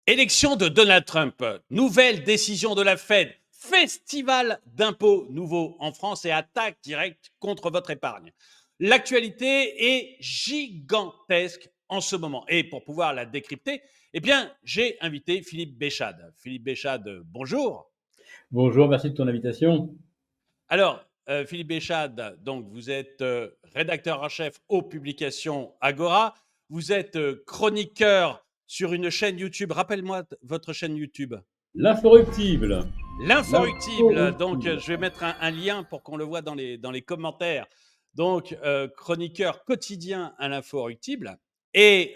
Élection de Donald Trump, nouvelle décision de la Fed, festival d'impôts nouveaux en France et attaque directe contre votre épargne. L'actualité est gigantesque en ce moment. Et pour pouvoir la décrypter, eh bien, j'ai invité Philippe Béchade. Philippe Béchade, bonjour. Bonjour, merci de ton invitation. Alors, Philippe Béchade, donc vous êtes rédacteur en chef aux publications Agora. Vous êtes chroniqueur sur une chaîne YouTube. Rappelle-moi votre chaîne YouTube. L'Inforruptible. L'Inforruptible. Donc, je vais mettre un lien pour qu'on le voit dans les commentaires. Donc, chroniqueur quotidien à l'Inforruptible. Et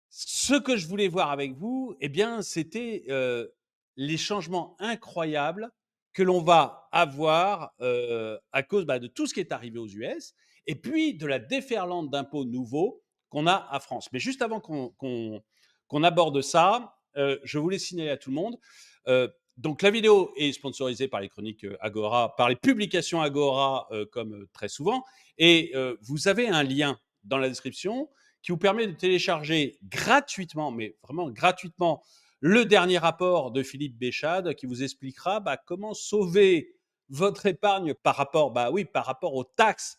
ce que je voulais voir avec vous, eh bien, c'était les changements incroyables que l'on va avoir à cause de tout ce qui est arrivé aux US et puis de la déferlante d'impôts nouveaux qu'on a à France. Mais juste avant qu'on aborde ça, je voulais signaler à tout le monde. Donc la vidéo est sponsorisée par les chroniques Agora, par les publications Agora, comme très souvent. Et vous avez un lien dans la description qui vous permet de télécharger gratuitement, mais vraiment gratuitement, le dernier rapport de Philippe Béchade qui vous expliquera comment sauver votre épargne par rapport aux taxes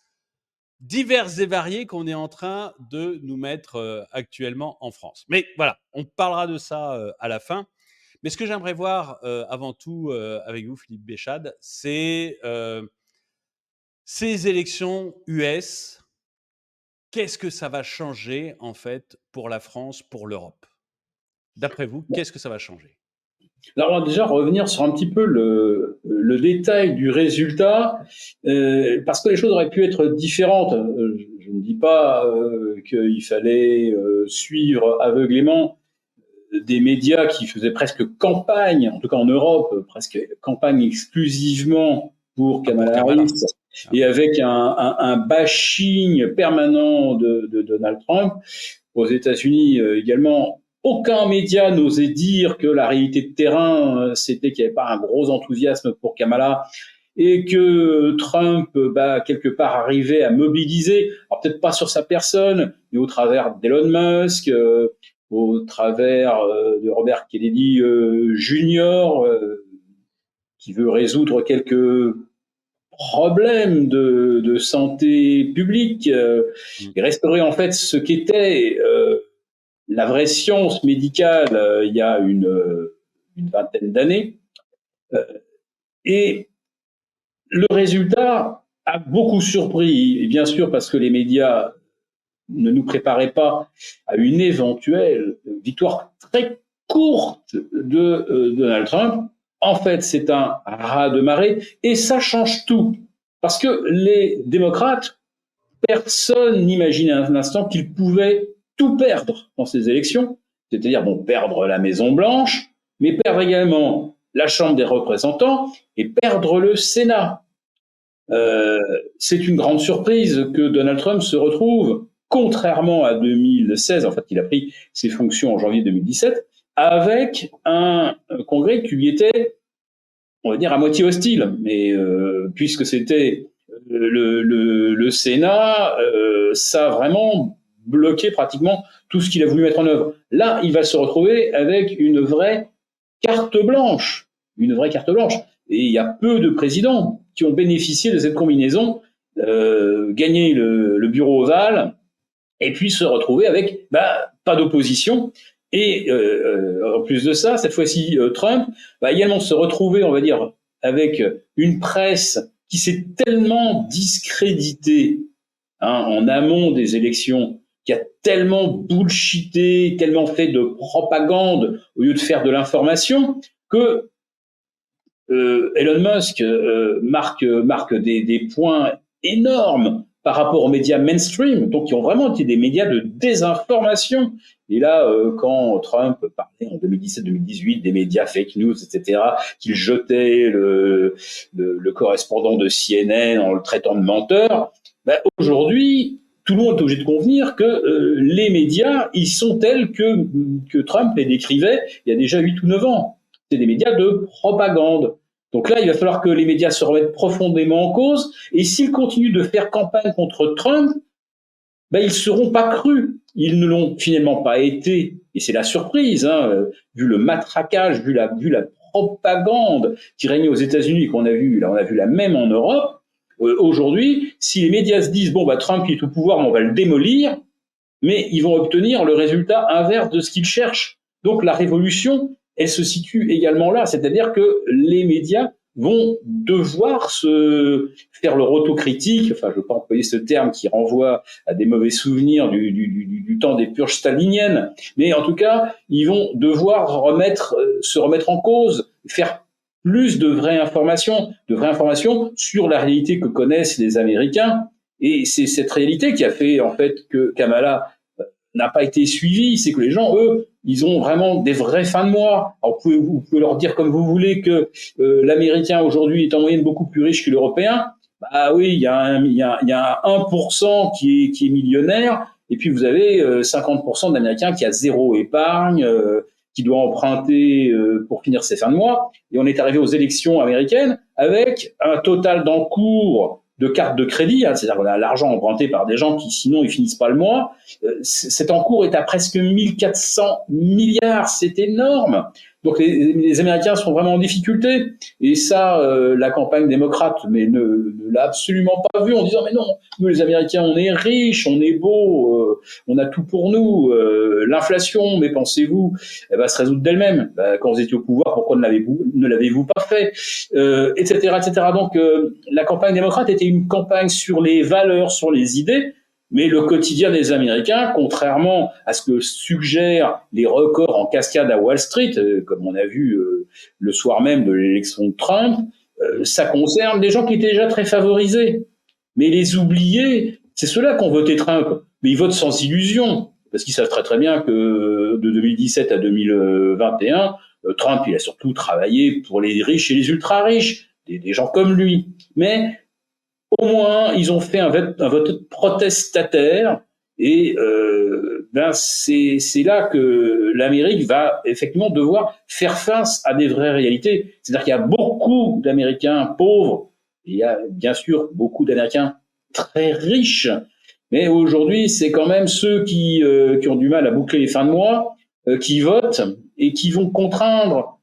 diverses et variées qu'on est en train de nous mettre actuellement en France. Mais voilà, on parlera de ça à la fin. Mais ce que j'aimerais voir avant tout avec vous, Philippe Béchade, c'est ces élections US. Qu'est-ce que ça va changer en fait pour la France, pour l'Europe? D'après vous, qu'est-ce que ça va changer? Alors, on va déjà revenir sur un petit peu le détail du résultat, parce que les choses auraient pu être différentes. Je ne dis pas qu'il fallait suivre aveuglément des médias qui faisaient presque campagne, en tout cas en Europe, presque campagne exclusivement pour Kamala Harris, et avec un bashing permanent de Donald Trump. Aux États-Unis également, aucun média n'osait dire que la réalité de terrain, c'était qu'il n'y avait pas un gros enthousiasme pour Kamala et que Trump, quelque part, arrivait à mobiliser, alors peut-être pas sur sa personne, mais au travers d'Elon Musk, au travers de Robert Kennedy Jr., qui veut résoudre quelques problèmes de santé publique et restaurer en fait ce qu'était la vraie science médicale il y a une vingtaine d'années. Et le résultat a beaucoup surpris, et bien sûr parce que les médias ne nous préparaient pas à une éventuelle victoire très courte de Donald Trump. En fait, c'est un raz-de-marée et ça change tout. Parce que les démocrates, personne n'imaginait un instant qu'ils pouvaient tout perdre dans ces élections. C'est-à-dire, perdre la Maison-Blanche, mais perdre également la Chambre des représentants et perdre le Sénat. C'est une grande surprise que Donald Trump se retrouve, contrairement à 2016, en fait, il a pris ses fonctions en janvier 2017, avec un Congrès qui lui était, on va dire, à moitié hostile. Mais puisque c'était le Sénat, ça a vraiment bloqué pratiquement tout ce qu'il a voulu mettre en œuvre. Là, il va se retrouver avec une vraie carte blanche. Et il y a peu de présidents qui ont bénéficié de cette combinaison, gagner le bureau ovale et puis se retrouver avec pas d'opposition. Et en plus de ça, cette fois-ci, Trump va également se retrouver, on va dire, avec une presse qui s'est tellement discréditée en amont des élections, qui a tellement bullshité, tellement fait de propagande au lieu de faire de l'information, que Elon Musk marque des points énormes par rapport aux médias mainstream, donc qui ont vraiment été des médias de désinformation. Et là, quand Trump parlait en 2017-2018 des médias fake news, etc., qu'il jetait le correspondant de CNN en le traitant de menteur, aujourd'hui, tout le monde est obligé de convenir que les médias, ils sont tels que Trump les décrivait il y a déjà 8 ou 9 ans. C'est des médias de propagande. Donc là, il va falloir que les médias se remettent profondément en cause. Et s'ils continuent de faire campagne contre Trump, ils ne seront pas crus. Ils ne l'ont finalement pas été et c'est la surprise, hein, vu le matraquage, vu la propagande qui régnait aux États-Unis, qu'on a vu, là, on a vu la même en Europe. Aujourd'hui, si les médias se disent bon, bah, Trump il est au pouvoir, mais on va le démolir, mais ils vont obtenir le résultat inverse de ce qu'ils cherchent. Donc la révolution, elle se situe également là, c'est-à-dire que les médias vont devoir se faire leur autocritique, enfin je ne veux pas employer ce terme qui renvoie à des mauvais souvenirs du temps des purges staliniennes, mais en tout cas, ils vont devoir se remettre en cause, faire plus de vraies informations sur la réalité que connaissent les Américains. Et c'est cette réalité qui a fait en fait que Kamala n'a pas été suivie. C'est que les gens, eux, ils ont vraiment des vraies fins de mois. Alors vous pouvez leur dire comme vous voulez que l'Américain aujourd'hui est en moyenne beaucoup plus riche que l'Européen. Bah oui, il y a un 1% qui est millionnaire, et puis vous avez 50% d'Américains qui a zéro épargne, qui doit emprunter pour finir ses fins de mois. Et on est arrivé aux élections américaines avec un total d'encours de cartes de crédit, hein, c'est-à-dire qu'on a l'argent emprunté par des gens qui sinon ils finissent pas le mois. Cet encours est à presque 1400 milliards, c'est énorme. Donc les Américains sont vraiment en difficulté, et ça, la campagne démocrate ne l'a absolument pas vu en disant mais non, nous les Américains on est riches, on est beaux, on a tout pour nous. L'inflation, mais pensez-vous, elle va se résoudre d'elle-même. Quand vous étiez au pouvoir, pourquoi ne l'avez-vous pas fait, etc., etc. Donc la campagne démocrate était une campagne sur les valeurs, sur les idées. Mais le quotidien des Américains, contrairement à ce que suggèrent les records en cascade à Wall Street, comme on a vu le soir même de l'élection de Trump, ça concerne des gens qui étaient déjà très favorisés. Mais les oubliés, c'est ceux-là qui ont voté Trump. Mais ils votent sans illusion, parce qu'ils savent très très bien que de 2017 à 2021, Trump, il a surtout travaillé pour les riches et les ultra-riches, des gens comme lui. Mais au moins, ils ont fait un vote protestataire, et c'est là que l'Amérique va effectivement devoir faire face à des vraies réalités. C'est-à-dire qu'il y a beaucoup d'Américains pauvres, et il y a bien sûr beaucoup d'Américains très riches, mais aujourd'hui, c'est quand même ceux qui ont du mal à boucler les fins de mois, qui votent et qui vont contraindre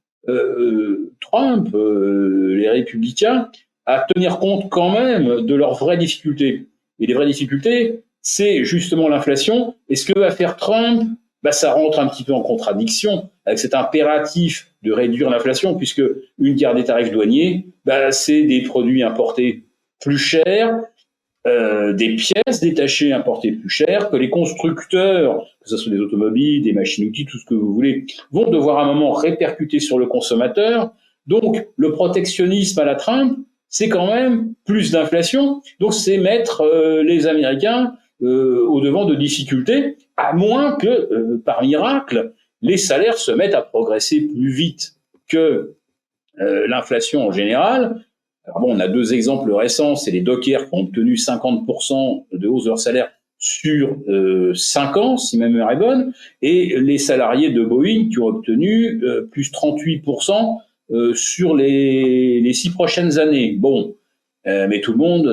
Trump, les républicains, à tenir compte quand même de leurs vraies difficultés. Et les vraies difficultés, c'est justement l'inflation. Et ce que va faire Trump, ça rentre un petit peu en contradiction avec cet impératif de réduire l'inflation, puisque une guerre des tarifs douaniers, c'est des produits importés plus chers, des pièces détachées importées plus chères, que les constructeurs, que ce soit des automobiles, des machines-outils, tout ce que vous voulez, vont devoir à un moment répercuter sur le consommateur. Donc, le protectionnisme à la Trump, c'est quand même plus d'inflation. Donc, c'est mettre les Américains au devant de difficultés, à moins que, par miracle, les salaires se mettent à progresser plus vite que l'inflation en général. Alors bon, on a deux exemples récents, c'est les dockers qui ont obtenu 50% de hausse de leur salaire sur 5 ans, si ma mémoire est bonne, et les salariés de Boeing qui ont obtenu plus 38% sur les 6 prochaines années. Bon, mais tout le monde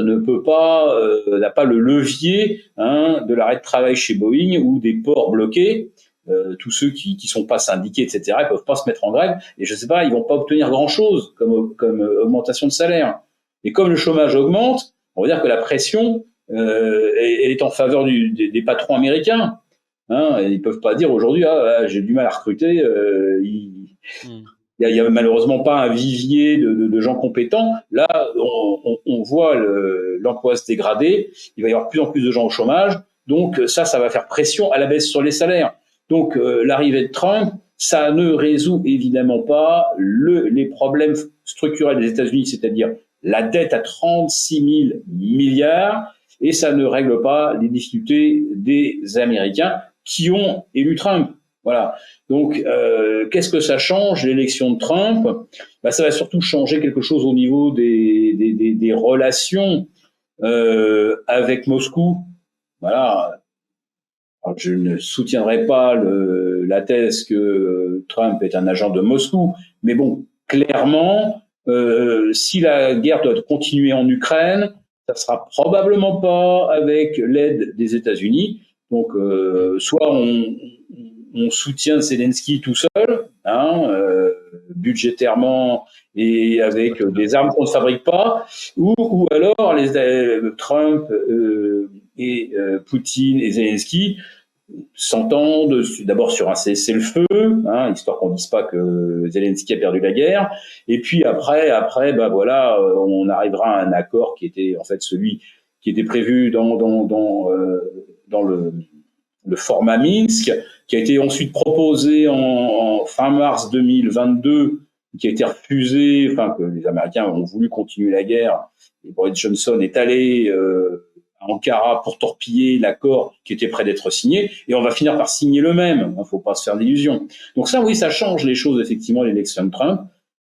n'a pas le levier de l'arrêt de travail chez Boeing ou des ports bloqués. Tous ceux qui sont pas syndiqués, etc., ils peuvent pas se mettre en grève, et je sais pas, ils vont pas obtenir grand-chose comme augmentation de salaire. Et comme le chômage augmente, on va dire que la pression elle est en faveur des patrons américains. Ils peuvent pas dire aujourd'hui j'ai du mal à recruter. Il y a malheureusement pas un vivier de gens compétents. Là, on voit l'emploi se dégrader. Il va y avoir de plus en plus de gens au chômage. Donc ça va faire pression à la baisse sur les salaires. Donc l'arrivée de Trump, ça ne résout évidemment pas les problèmes structurels des États-Unis, c'est-à-dire la dette à 36 000 milliards, et ça ne règle pas les difficultés des Américains qui ont élu Trump. Voilà. Donc, qu'est-ce que ça change, l'élection de Trump ? Ça va surtout changer quelque chose au niveau des relations avec Moscou. Voilà. Alors, je ne soutiendrai pas la thèse que Trump est un agent de Moscou, mais bon, clairement, si la guerre doit continuer en Ukraine, ça sera probablement pas avec l'aide des États-Unis. Donc, soit on on soutient Zelensky tout seul, budgétairement et avec des armes qu'on ne fabrique pas, ou alors Trump et Poutine et Zelensky s'entendent d'abord sur un cessez-le-feu, histoire qu'on ne dise pas que Zelensky a perdu la guerre, et puis après, bah voilà, on arrivera à un accord qui était en fait celui qui était prévu dans le format Minsk, qui a été ensuite proposé en fin mars 2022, qui a été refusé, enfin que les Américains ont voulu continuer la guerre, et Boris Johnson est allé à Ankara pour torpiller l'accord qui était prêt d'être signé, et on va finir par signer le même, il ne faut pas se faire d'illusions. Donc ça, oui, ça change les choses, effectivement, l'élection de Trump.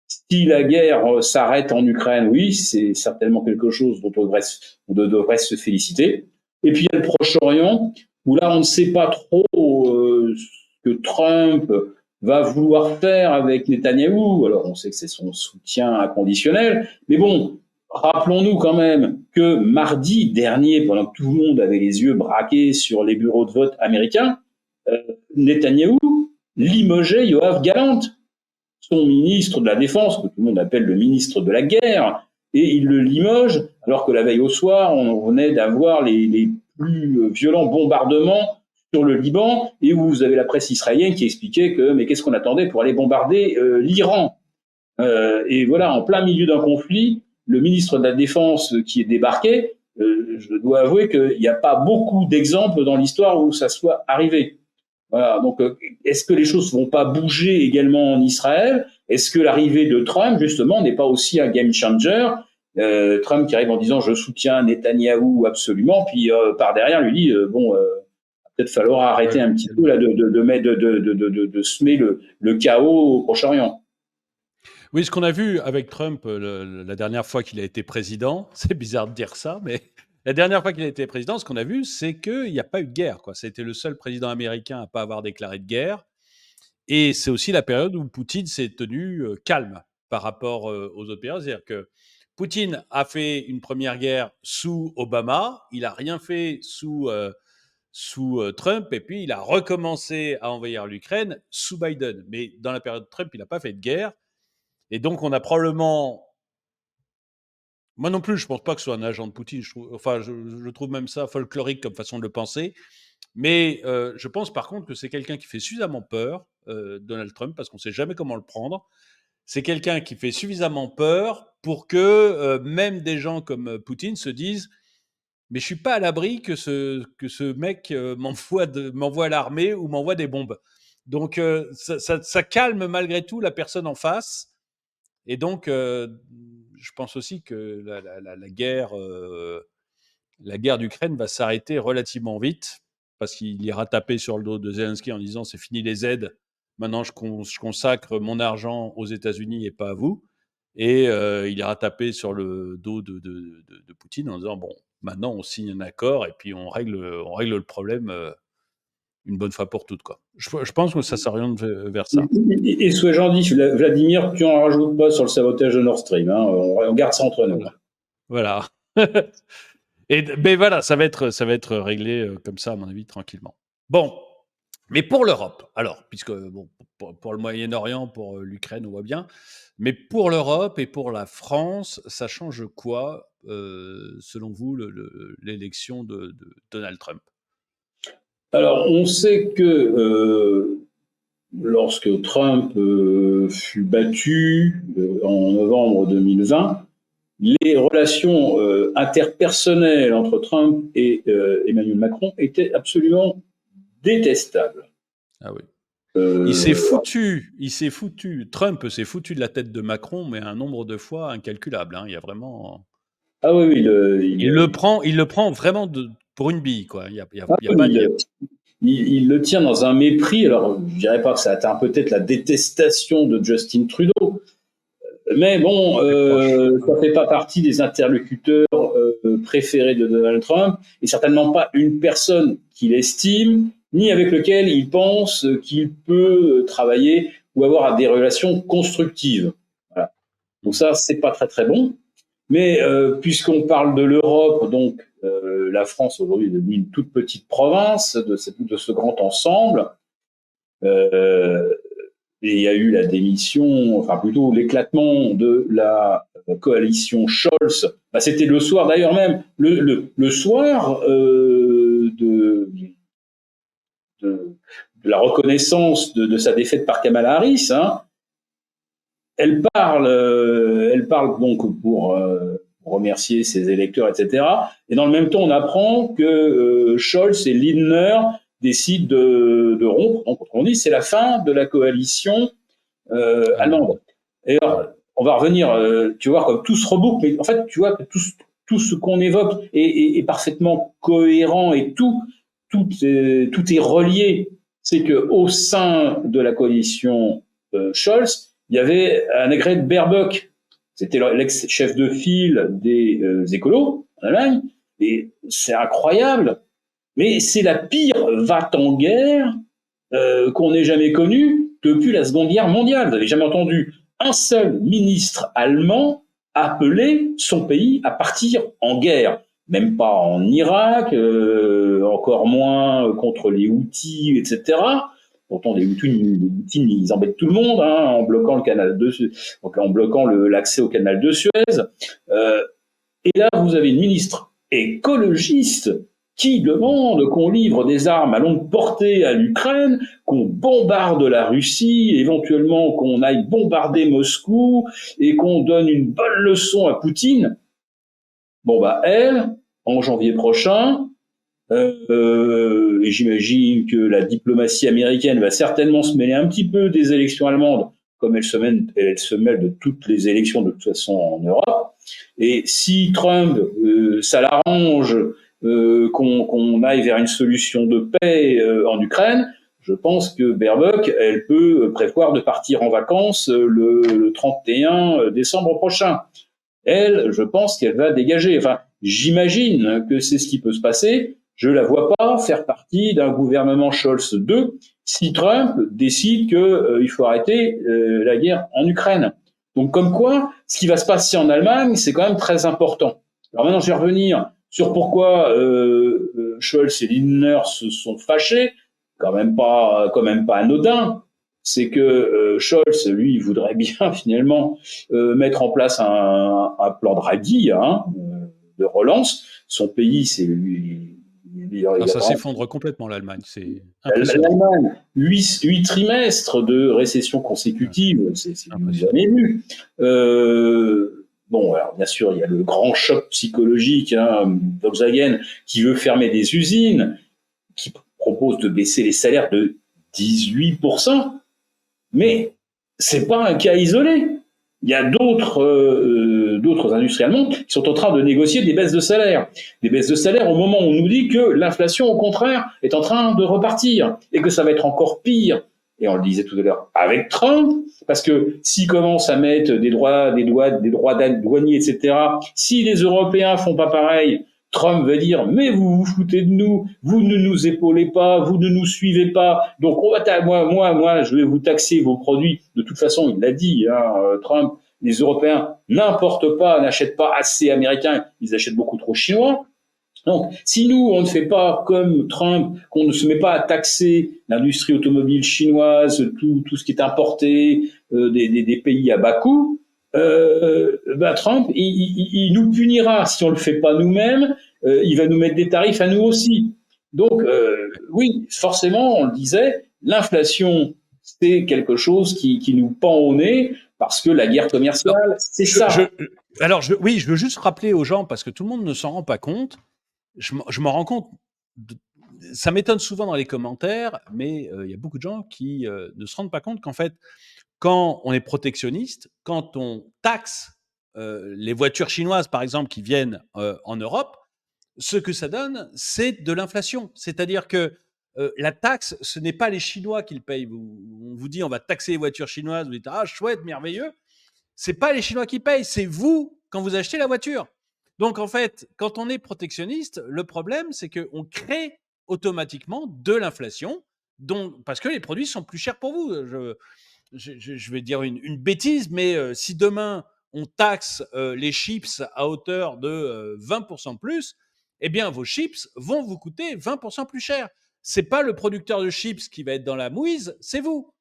Si la guerre s'arrête en Ukraine, oui, c'est certainement quelque chose dont on devrait se féliciter. Et puis il y a le Proche-Orient, où là, on ne sait pas trop ce que Trump va vouloir faire avec Netanyahou. Alors, on sait que c'est son soutien inconditionnel, mais bon, rappelons-nous quand même que mardi dernier, pendant que tout le monde avait les yeux braqués sur les bureaux de vote américains, Netanyahou limogeait Yoav Gallant, son ministre de la Défense, que tout le monde appelle le ministre de la Guerre, et il le limoge, alors que la veille au soir, on venait d'avoir les plus violents bombardements sur le Liban, et où vous avez la presse israélienne qui expliquait que mais qu'est-ce qu'on attendait pour aller bombarder l'Iran, et voilà, en plein milieu d'un conflit, le ministre de la Défense qui est débarqué, je dois avouer qu'il n'y a pas beaucoup d'exemples dans l'histoire où ça soit arrivé. Voilà, donc est-ce que les choses ne vont pas bouger également en Israël? Est-ce que l'arrivée de Trump, justement, n'est pas aussi un game changer? Trump qui arrive en disant « je soutiens Netanyahou absolument », puis par derrière lui dit « bon, peut-être falloir arrêter un petit peu là, de semer le chaos au Proche-Orient ». Oui, ce qu'on a vu avec Trump la dernière fois qu'il a été président, c'est bizarre de dire ça, mais la dernière fois qu'il a été président, ce qu'on a vu, c'est qu'il n'y a pas eu de guerre, quoi. C'était le seul président américain à ne pas avoir déclaré de guerre. Et c'est aussi la période où Poutine s'est tenu calme par rapport aux autres périodes. C'est-à-dire que Poutine a fait une première guerre sous Obama, il n'a rien fait sous Trump, et puis il a recommencé à envahir l'Ukraine sous Biden. Mais dans la période de Trump, il n'a pas fait de guerre. Et donc, on a probablement... Moi non plus, je ne pense pas que ce soit un agent de Poutine. Je trouve même ça folklorique comme façon de le penser. Mais je pense par contre que c'est quelqu'un qui fait suffisamment peur, Donald Trump, parce qu'on ne sait jamais comment le prendre. C'est quelqu'un qui fait suffisamment peur pour que même des gens comme Poutine se disent « mais je ne suis pas à l'abri que ce mec m'envoie à l'armée ou m'envoie des bombes ». Donc ça calme malgré tout la personne en face. Et donc, je pense aussi que la guerre d'Ukraine va s'arrêter relativement vite, parce qu'il ira taper sur le dos de Zelensky en disant « c'est fini les aides, maintenant je consacre mon argent aux États-Unis et pas à vous ». Et il ira taper sur le dos de Poutine en disant « bon, maintenant on signe un accord et puis on règle le problème une bonne fois pour toutes, quoi ». Je pense que ça s'oriente vers ça. Et sois gentil, Vladimir, tu en rajoutes pas sur le sabotage de Nord Stream. On garde ça entre nous. Voilà. Mais voilà, ça va être réglé comme ça, à mon avis, tranquillement. Bon, mais pour l'Europe, alors, puisque bon, pour le Moyen-Orient, pour l'Ukraine, on voit bien, mais pour l'Europe et pour la France, ça change quoi, selon vous, l'élection de Donald Trump? Alors, on sait que lorsque Trump fut battu en novembre 2020, les relations interpersonnelles entre Trump et Emmanuel Macron étaient absolument détestables. Ah oui. Il s'est foutu, Trump s'est foutu de la tête de Macron, mais un nombre de fois incalculable. Hein. Il y a vraiment... Ah oui, oui. Il le prend vraiment pour une bille, quoi. Il y a pas de... Il le tient dans un mépris. Alors, je dirais pas que ça atteint peut-être la détestation de Justin Trudeau, mais bon, ça fait pas partie des interlocuteurs préférés de Donald Trump, et certainement pas une personne qu'il estime, ni avec lequel il pense qu'il peut travailler ou avoir des relations constructives. Voilà. Donc ça, c'est pas très très bon. Mais puisqu'on parle de l'Europe, donc la France aujourd'hui est devenue une toute petite province de ce grand ensemble. Euh, et il y a eu la démission, enfin plutôt l'éclatement de la coalition Scholz. Bah, c'était le soir d'ailleurs même, le soir de, de la reconnaissance de sa défaite par Kamala Harris. Hein. Elle parle donc pour remercier ses électeurs, etc. Et dans le même temps, on apprend que Scholz et Lindner décident de rompre. Donc, on dit c'est la fin de la coalition allemande. Et alors, on va revenir, tu vois, comme tout se reboucle, mais en fait, tu vois que tout ce qu'on évoque est parfaitement cohérent et tout est relié. C'est qu'au sein de la coalition Scholz, il y avait Annegret Baerbock, c'était l'ex-chef de file des écolos en Allemagne, et c'est incroyable, mais c'est la pire va-t-en-guerre qu'on ait jamais connue depuis la Seconde Guerre mondiale. Vous n'avez jamais entendu un seul ministre allemand appeler son pays à partir en guerre. Même pas en Irak, encore moins contre les Houthis, etc. Pourtant, les Houthis, ils embêtent tout le monde hein, en bloquant le canal de Suez, en bloquant l'accès au canal de Suez. Et là, vous avez une ministre écologiste qui demande qu'on livre des armes à longue portée à l'Ukraine, qu'on bombarde la Russie, éventuellement qu'on aille bombarder Moscou et qu'on donne une bonne leçon à Poutine. Bon, bah, elle, en janvier prochain, et j'imagine que la diplomatie américaine va certainement se mêler un petit peu des élections allemandes, comme elle se mêle de toutes les élections de toute façon en Europe. Et si Trump, ça l'arrange qu'on aille vers une solution de paix en Ukraine, je pense que Baerbock, elle peut prévoir de partir en vacances le 31 décembre prochain. Elle, je pense qu'elle va dégager. Enfin, j'imagine que c'est ce qui peut se passer. Je la vois pas faire partie d'un gouvernement Scholz 2 si Trump décide qu'il faut arrêter la guerre en Ukraine. Donc, comme quoi, ce qui va se passer en Allemagne, c'est quand même très important. Alors maintenant, je vais revenir sur pourquoi Scholz et Lindner se sont fâchés. Quand même pas anodin. C'est que Scholz, lui, il voudrait bien finalement mettre en place un plan Draghi hein, de relance. Son pays, c'est lui. Ça s'effondre complètement, l'Allemagne. C'est impressionnant. L'Allemagne, 8 trimestres de récession consécutive, c'est jamais vu. Bon, alors bien sûr, il y a le grand choc psychologique, hein, Volkswagen qui veut fermer des usines, qui propose de baisser les salaires de 18%, mais c'est pas un cas isolé. Il y a d'autres industries allemandes qui sont en train de négocier des baisses de salaire. Des baisses de salaire au moment où on nous dit que l'inflation, au contraire, est en train de repartir et que ça va être encore pire. Et on le disait tout à l'heure avec Trump, parce que s'ils commencent à mettre des droits douaniers, etc., si les Européens font pas pareil, Trump va dire mais vous vous foutez de nous, vous ne nous épaulez pas, vous ne nous suivez pas, donc on va moi je vais vous taxer vos produits. De toute façon, il l'a dit, hein, Trump, les Européens n'importent pas, n'achètent pas assez américain, ils achètent beaucoup trop chinois. Donc, si nous, on ne fait pas comme Trump, qu'on ne se met pas à taxer l'industrie automobile chinoise, tout ce qui est importé des pays à bas coût, Trump, il nous punira si on le fait pas nous-mêmes. Il va nous mettre des tarifs à nous aussi. Donc, oui, forcément, on le disait, l'inflation, c'est quelque chose qui nous pend au nez parce que la guerre commerciale, c'est ça. Oui, je veux juste rappeler aux gens, parce que tout le monde ne s'en rend pas compte, je m'en rends compte, ça m'étonne souvent dans les commentaires, mais il y a beaucoup de gens qui ne se rendent pas compte qu'en fait, quand on est protectionniste, quand on taxe les voitures chinoises, par exemple, qui viennent en Europe, ce que ça donne, c'est de l'inflation. C'est-à-dire que la taxe, ce n'est pas les Chinois qui le payent. On vous dit, on va taxer les voitures chinoises, vous dites, ah, chouette, merveilleux. C'est pas les Chinois qui payent, c'est vous quand vous achetez la voiture. Donc, en fait, quand on est protectionniste, le problème, c'est qu'on crée automatiquement de l'inflation, parce que les produits sont plus chers pour vous. Je vais dire une bêtise, mais si demain, on taxe les chips à hauteur de 20% de plus, eh bien, vos chips vont vous coûter 20% plus cher. c'est pas le producteur de chips qui va être dans la mouise, c'est vous.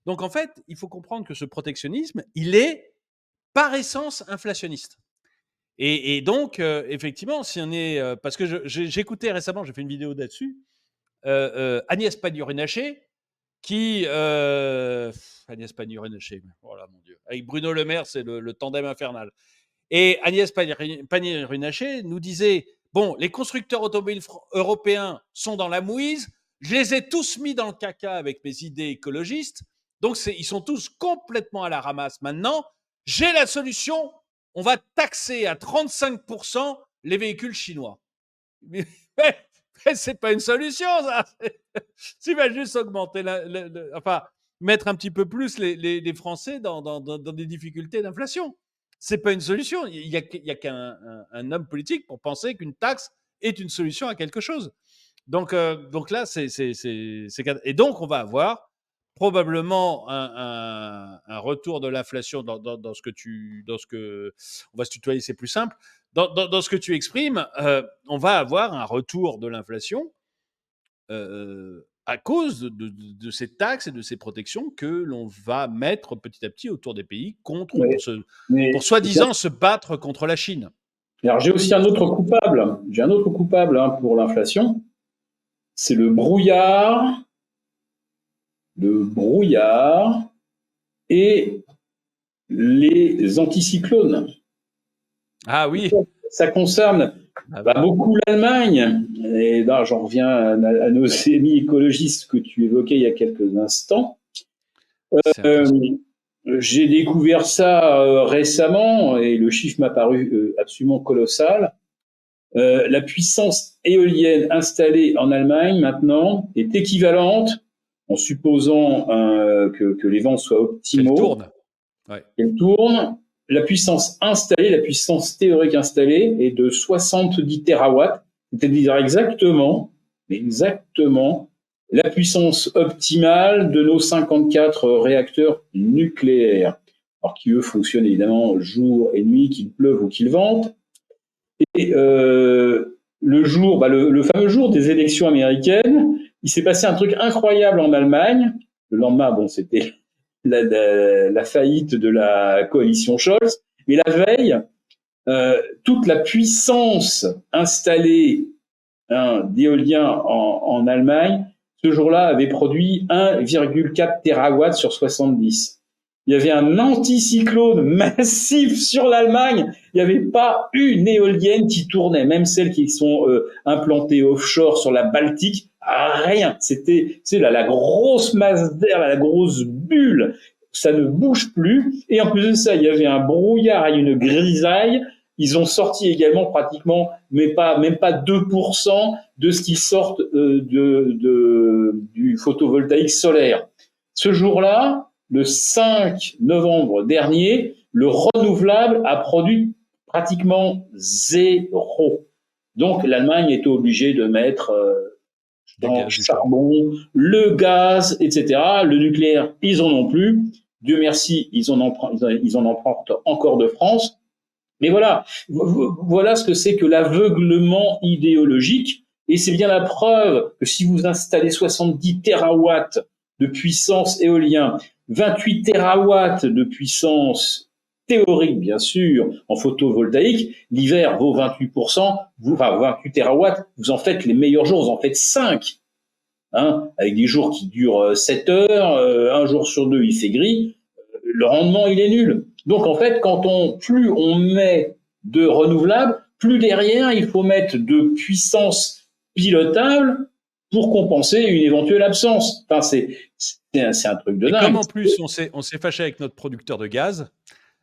Donc en fait, il faut comprendre que ce protectionnisme, il est par essence inflationniste. Et donc, effectivement, si on est. Parce que j'écoutais récemment, j'ai fait une vidéo là-dessus, Agnès Pannier-Runacher, qui. Agnès Pannier-Runacher, oh là mon Dieu. Avec Bruno Le Maire, c'est le tandem infernal. Et Agnès Pannier-Runacher nous disait bon, les constructeurs automobiles européens sont dans la mouise, je les ai tous mis dans le caca avec mes idées écologistes, donc ils sont tous complètement à la ramasse maintenant. J'ai la solution, on va taxer à 35% les véhicules chinois. Mais c'est pas une solution, ça. Tu vas juste augmenter, enfin, mettre un petit peu plus les Français dans des difficultés d'inflation. C'est pas une solution. Il y a qu'un homme politique pour penser qu'une taxe est une solution à quelque chose. Donc là, et donc on va avoir probablement un retour de l'inflation dans ce que on va se tutoyer, c'est plus simple. Dans ce que tu exprimes, on va avoir un retour de l'inflation à cause de ces taxes et de ces protections que l'on va mettre petit à petit autour des pays pour soi-disant se battre contre la Chine. Alors j'ai aussi un autre coupable. J'ai un autre coupable pour l'inflation. C'est le brouillard et les anticyclones. Ah oui. Ça concerne beaucoup l'Allemagne. Et là, j'en reviens à nos amis écologistes que tu évoquais il y a quelques instants. J'ai découvert ça récemment et le chiffre m'a paru absolument colossal. La puissance éolienne installée en Allemagne maintenant est équivalente, en supposant que les vents soient optimaux, qu'elle tourne. La puissance installée, la puissance théorique installée est de 70 terawatts, c'est-à-dire exactement la puissance optimale de nos 54 réacteurs nucléaires, alors qui eux fonctionnent évidemment jour et nuit, qu'il pleuve ou qu'il vente. Et le fameux jour des élections américaines, il s'est passé un truc incroyable en Allemagne. Le lendemain, c'était la faillite de la coalition Scholz. Mais la veille, toute la puissance installée d'éolien en Allemagne, ce jour-là, avait produit 1,4 terawatts sur 70. Il y avait un anticyclone massif sur l'Allemagne. Il n'y avait pas une éolienne qui tournait, même celles qui sont implantées offshore sur la Baltique. Rien. C'était la grosse masse d'air, la grosse bulle. Ça ne bouge plus. Et en plus de ça, il y avait un brouillard et une grisaille. Ils ont sorti également pratiquement, même pas 2% de ce qu'ils sortent du photovoltaïque solaire. Ce jour-là, le 5 novembre dernier, le renouvelable a produit pratiquement zéro. Donc l'Allemagne était obligée de mettre dans le charbon, le gaz, etc. Le nucléaire, ils en ont plus. Dieu merci, ils en empruntent encore de France. Mais voilà ce que c'est que l'aveuglement idéologique. Et c'est bien la preuve que si vous installez 70 terawatts de puissance éolien, 28 terawatts de puissance théorique, bien sûr, en photovoltaïque, l'hiver vaut 28%, 28 terawatts, vous en faites les meilleurs jours, vous en faites 5. Avec des jours qui durent 7 heures, un jour sur deux, il fait gris, le rendement, il est nul. Donc, en fait, plus on met de renouvelables, plus derrière, il faut mettre de puissance pilotable pour compenser une éventuelle absence. Enfin, c'est un truc de dingue. Comme en plus, on s'est fâché avec notre producteur de gaz,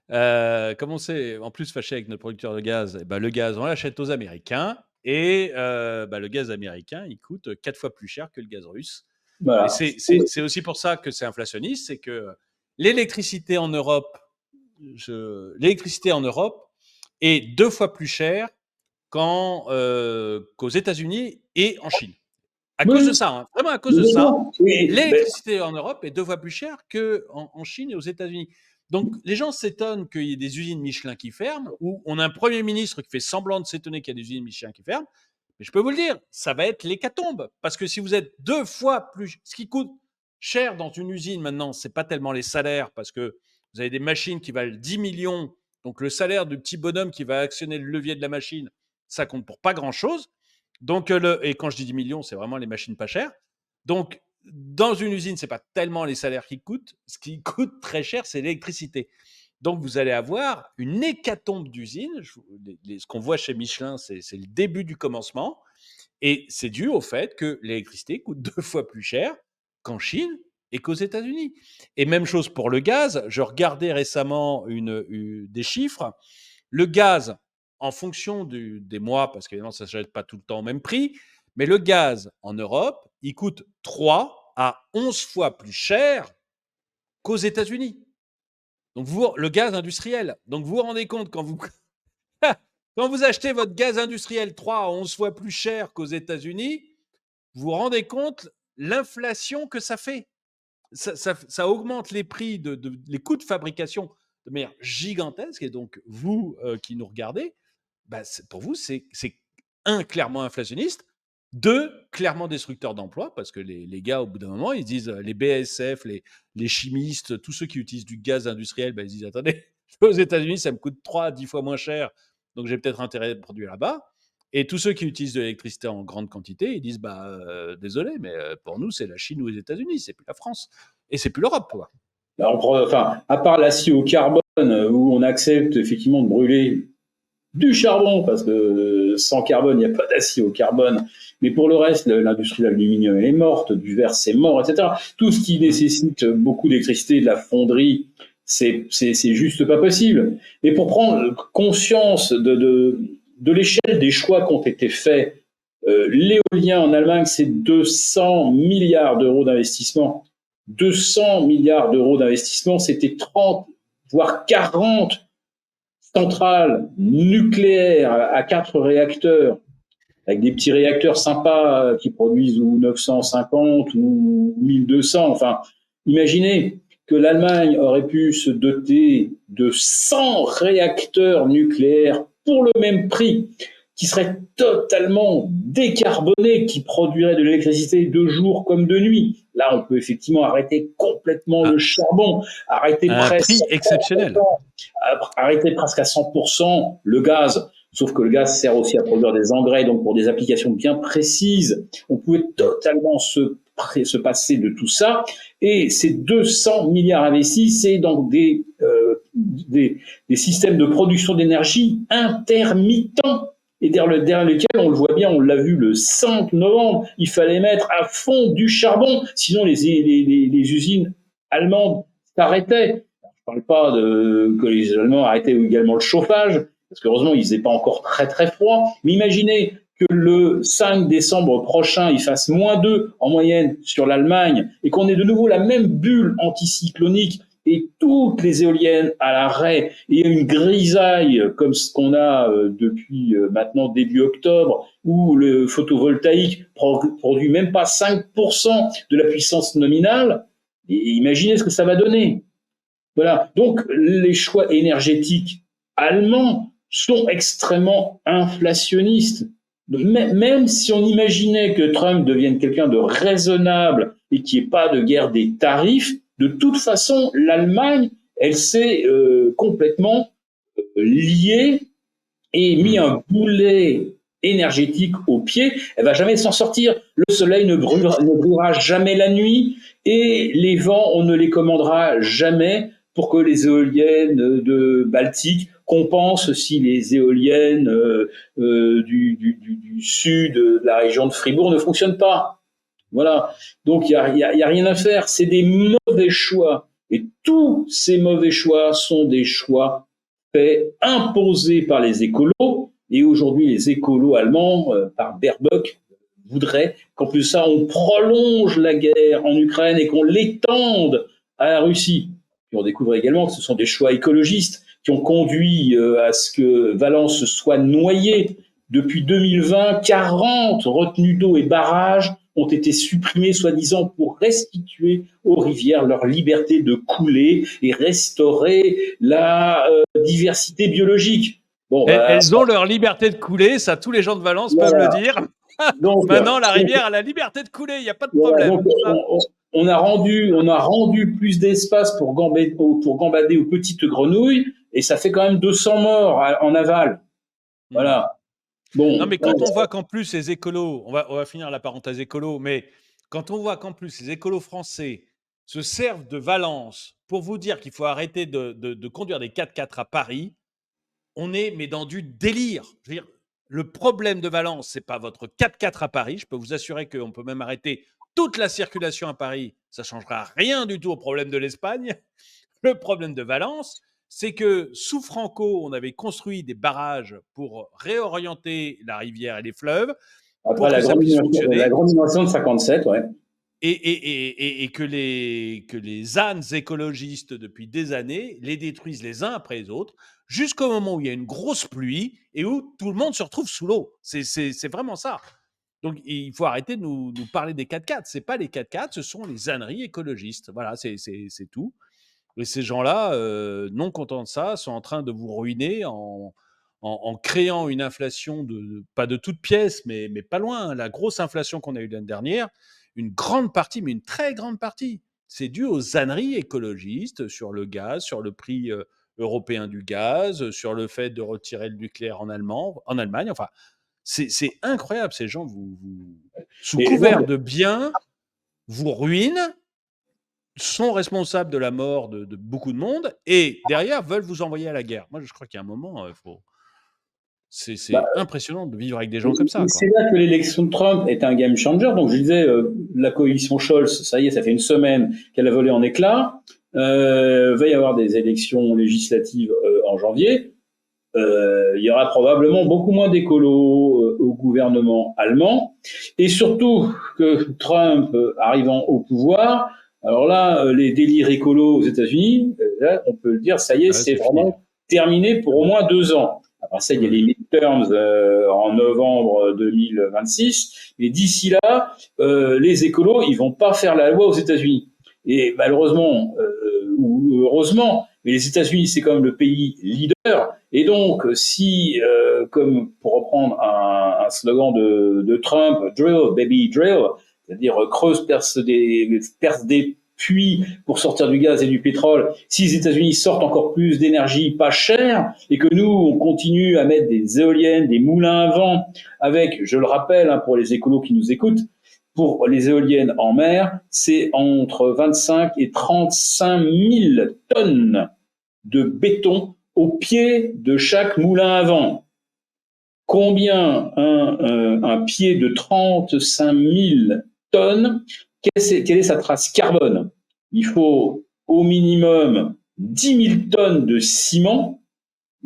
comme on s'est en plus fâché avec notre producteur de gaz, le gaz, on l'achète aux Américains et le gaz américain, il coûte 4 fois plus cher que le gaz russe. Voilà. Et c'est aussi pour ça que c'est inflationniste, c'est que l'électricité en Europe est 2 fois plus chère qu'aux États-Unis et en Chine. À cause de ça, vraiment à cause de ça, l'électricité en Europe est 2 fois plus chère qu'en Chine et aux États-Unis. Donc les gens s'étonnent qu'il y ait des usines Michelin qui ferment, ou on a un Premier ministre qui fait semblant de s'étonner qu'il y a des usines Michelin qui ferment, Mais je peux vous le dire, ça va être l'hécatombe. Parce que si vous êtes 2 fois plus. Ce qui coûte cher dans une usine maintenant, ce n'est pas tellement les salaires, parce que vous avez des machines qui valent 10 millions. Donc le salaire du petit bonhomme qui va actionner le levier de la machine, ça compte pour pas grand-chose. Donc, et quand je dis 10 millions, c'est vraiment les machines pas chères. Donc, dans une usine, ce n'est pas tellement les salaires qui coûtent. Ce qui coûte très cher, c'est l'électricité. Donc, vous allez avoir une hécatombe d'usines. Ce qu'on voit chez Michelin, c'est le début du commencement. Et c'est dû au fait que l'électricité coûte 2 fois plus cher qu'en Chine et qu'aux États-Unis. Et même chose pour le gaz. Je regardais récemment des chiffres. Le gaz, en fonction des mois, parce qu'évidemment, ça ne s'achète pas tout le temps au même prix, mais le gaz en Europe, il coûte 3 à 11 fois plus cher qu'aux États-Unis. Donc, le gaz industriel. Donc, vous vous rendez compte quand vous achetez votre gaz industriel 3 à 11 fois plus cher qu'aux États-Unis, vous vous rendez compte l'inflation que ça fait. Ça augmente les prix, les coûts de fabrication de manière gigantesque. Et donc, vous qui nous regardez, bah, pour vous, c'est un, clairement inflationniste, deux, clairement destructeur d'emplois, parce que les gars, au bout d'un moment, ils disent, les BASF, les chimistes, tous ceux qui utilisent du gaz industriel, bah, ils disent, attendez, aux États-Unis, ça me coûte 3 à 10 fois moins cher, donc j'ai peut-être intérêt de produire là-bas. Et tous ceux qui utilisent de l'électricité en grande quantité, ils disent, bah, désolé, mais pour nous, c'est la Chine ou les États-Unis, c'est plus la France. Et c'est plus l'Europe, quoi. Alors, enfin, à part l'acier au carbone, où on accepte effectivement de brûler du charbon, parce que sans carbone, il n'y a pas d'acier au carbone. Mais pour le reste, l'industrie de l'aluminium, elle est morte, du verre, c'est mort, etc. Tout ce qui nécessite beaucoup d'électricité, de la fonderie, c'est juste pas possible. Mais pour prendre conscience de l'échelle des choix qui ont été faits, l'éolien en Allemagne, c'est 200 milliards d'euros d'investissement. 200 milliards d'euros d'investissement, c'était 30, voire 40 centrales nucléaires à 4 réacteurs, avec des petits réacteurs sympas qui produisent ou 950 ou 1200. Enfin, imaginez que l'Allemagne aurait pu se doter de 100 réacteurs nucléaires pour le même prix, qui seraient totalement décarbonés, qui produiraient de l'électricité de jour comme de nuit. Là, on peut effectivement arrêter complètement le charbon, arrêter prix exceptionnel. Arrêter presque à 100% le gaz. Sauf que le gaz sert aussi à produire des engrais, donc pour des applications bien précises. On pouvait totalement se passer de tout ça. Et ces 200 milliards investis, c'est dans des systèmes de production d'énergie intermittents. Et derrière lesquels, on le voit bien, on l'a vu le 5 novembre, il fallait mettre à fond du charbon, sinon les usines allemandes s'arrêtaient. Je ne parle pas que les Allemands arrêtaient également le chauffage, parce qu'heureusement, il ne faisait pas encore très très froid. Mais imaginez que le 5 décembre prochain, il fasse -2 en moyenne sur l'Allemagne, et qu'on ait de nouveau la même bulle anticyclonique, et toutes les éoliennes à l'arrêt, et une grisaille comme ce qu'on a depuis maintenant début octobre, où le photovoltaïque produit même pas 5% de la puissance nominale. Et imaginez ce que ça va donner. Voilà. Donc, les choix énergétiques allemands sont extrêmement inflationnistes. Même si on imaginait que Trump devienne quelqu'un de raisonnable et qu'il n'y ait pas de guerre des tarifs, de toute façon, l'Allemagne, elle s'est complètement liée et mis un boulet énergétique au pied. Elle va jamais s'en sortir. Le soleil ne brûlera jamais la nuit et les vents, on ne les commandera jamais pour que les éoliennes de Baltique compensent si les éoliennes du sud, de la région de Fribourg ne fonctionnent pas. Voilà. Donc, il y a rien à faire. C'est des mauvais choix. Et tous ces mauvais choix sont des choix faits, imposés par les écolos. Et aujourd'hui, les écolos allemands, par Baerbock, voudraient qu'en plus de ça, on prolonge la guerre en Ukraine et qu'on l'étende à la Russie. Et on découvre également que ce sont des choix écologistes qui ont conduit à ce que Valence soit noyée. Depuis 2020, 40 retenues d'eau et barrages ont été supprimés, soi-disant, pour restituer aux rivières leur liberté de couler et restaurer la diversité biologique. Bon, Elles ont leur liberté de couler, ça, tous les gens de Valence peuvent le voilà. dire. Donc, Maintenant, la rivière a la liberté de couler, il n'y a pas de voilà, problème. donc on a rendu plus d'espace pour gambader aux petites grenouilles, et ça fait quand même 200 morts en aval. Voilà. Bon, Non, mais quand on voit qu'en plus les écolos, on va finir la parenthèse écolo, mais quand on voit qu'en plus les écolos français se servent de Valence pour vous dire qu'il faut arrêter de conduire des 4x4 à Paris, on est mais dans du délire. Je veux dire, le problème de Valence, c'est pas votre 4x4 à Paris. Je peux vous assurer qu'on peut même arrêter toute la circulation à Paris. Ça changera rien du tout au problème de l'Espagne. Le problème de Valence, c'est que sous Franco, on avait construit des barrages pour réorienter la rivière et les fleuves après pour que ça puisse la fonctionner grande inondation de 57, ouais. et que les ânes écologistes, depuis des années, les détruisent les uns après les autres, jusqu'au moment où il y a une grosse pluie et où tout le monde se retrouve sous l'eau. C'est vraiment ça. Donc, il faut arrêter de nous parler des 4x4. Ce n'est pas les 4x4, ce sont les âneries écologistes. Voilà, c'est tout. Et ces gens-là, non contents de ça, sont en train de vous ruiner en créant une inflation pas de toutes pièces, mais pas loin. La grosse inflation qu'on a eue l'année dernière, une grande partie, mais une très grande partie, c'est dû aux âneries écologistes sur le gaz, sur le prix européen du gaz, sur le fait de retirer le nucléaire en Allemagne. Enfin, c'est incroyable. Ces gens, sous Et couvert donc, de bien, vous ruinent, sont responsables de la mort de beaucoup de monde et derrière veulent vous envoyer à la guerre. Moi, je crois qu'il y a un moment, c'est bah, impressionnant de vivre avec des gens comme ça, c'est quoi. là que l'élection de Trump est un game changer. Donc, je disais, la coalition Scholz, ça y est, ça fait une semaine qu'elle a volé en éclats. Va y avoir des élections législatives en janvier. Il y aura probablement beaucoup moins d'écolos au gouvernement allemand. Et surtout que Trump, arrivant au pouvoir, alors là, les délires écolos aux États-Unis, là, on peut le dire, ça y est, Ah, c'est c'est fini. vraiment terminé pour au moins 2 ans. Après ça, il y a les Ouais. midterms en novembre 2026. Mais d'ici là, les écolos, ils vont pas faire la loi aux États-Unis. Et malheureusement, ou heureusement, mais les États-Unis, c'est quand même le pays leader. Et donc, si, comme pour reprendre un slogan de Trump, drill, baby, drill, c'est-à-dire creuse, perce des puits pour sortir du gaz et du pétrole, si les États-Unis sortent encore plus d'énergie pas chère et que nous, on continue à mettre des éoliennes, des moulins à vent avec, je le rappelle, hein, pour les écolos qui nous écoutent, pour les éoliennes en mer, c'est entre 25 et 35 000 tonnes de béton au pied de chaque moulin à vent. Combien un pied de 35 000 tonnes, quelle est sa trace carbone? Il faut au minimum 10 000 tonnes de ciment.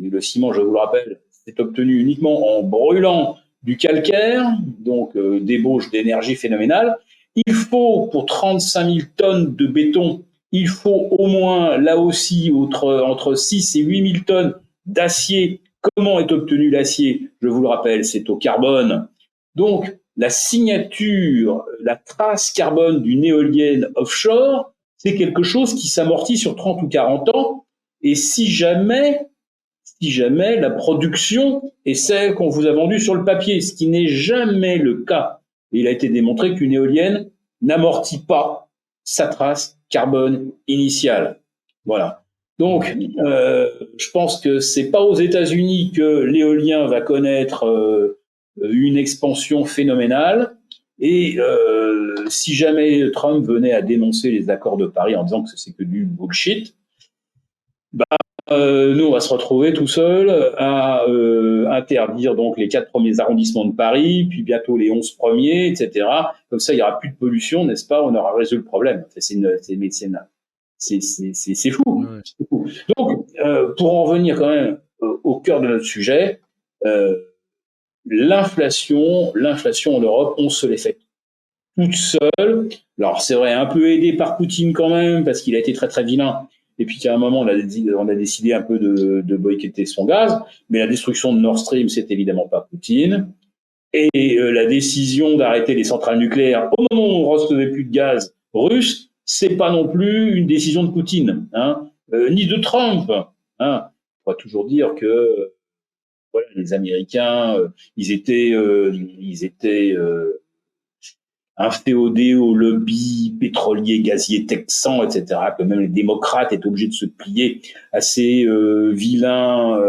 Et le ciment, je vous le rappelle, c'est obtenu uniquement en brûlant du calcaire, donc débauche d'énergie phénoménale. Il faut, pour 35 000 tonnes de béton, il faut au moins, là aussi, entre 6 et 8 000 tonnes d'acier. Comment est obtenu l'acier? Je vous le rappelle, c'est au carbone. Donc, la signature, la trace carbone d'une éolienne offshore, c'est quelque chose qui s'amortit sur 30 ou 40 ans. Et si jamais la production est celle qu'on vous a vendue sur le papier, ce qui n'est jamais le cas. Et il a été démontré qu'une éolienne n'amortit pas sa trace carbone initiale. Voilà. Donc, je pense que c'est pas aux États-Unis que l'éolien va connaître une expansion phénoménale. Et si jamais Trump venait à dénoncer les accords de Paris en disant que c'est que du bullshit, nous, on va se retrouver tout seul à interdire donc les 4 premiers arrondissements de Paris, puis bientôt les 11 premiers, etc. Comme ça, il n'y aura plus de pollution, n'est-ce pas? On aura résolu le problème. C'est fou. Ouais. C'est fou. Donc, pour en venir quand même au cœur de notre sujet, l'inflation en Europe, on se l'est fait toute seule. Alors, c'est vrai, un peu aidé par Poutine quand même, parce qu'il a été très très vilain. Et puis qu'à un moment, on a décidé un peu de boycotter son gaz. Mais la destruction de Nord Stream, c'est évidemment pas Poutine. Et la décision d'arrêter les centrales nucléaires au moment où on ne recevait plus de gaz russe, c'est pas non plus une décision de Poutine, hein, ni de Trump. Hein. On va toujours dire que voilà, les Américains, ils étaient inféodés au lobby pétrolier, gazier texan, etc., que même les démocrates étaient obligés de se plier à ces vilains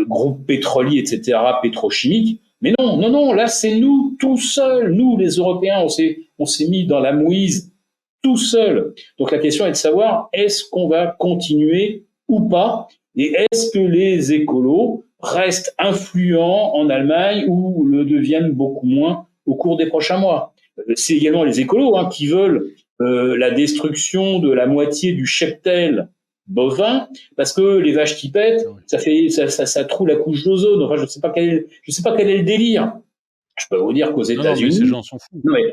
groupes pétroliers, etc., pétrochimiques. Mais non, non, non, là c'est nous, tout seuls, nous les Européens, on s'est mis dans la mouise tout seul. Donc la question est de savoir, est-ce qu'on va continuer ou pas? Et est-ce que les écolos restent influents en Allemagne ou le deviennent beaucoup moins au cours des prochains mois? C'est également les écolos qui veulent la destruction de la moitié du cheptel bovin, parce que les vaches qui pètent, Ah oui. ça troue la couche d'ozone. Enfin, je sais pas quel est le délire. Je peux vous dire qu'aux Non, mais ces États-Unis, gens s'en foutent. non, mais,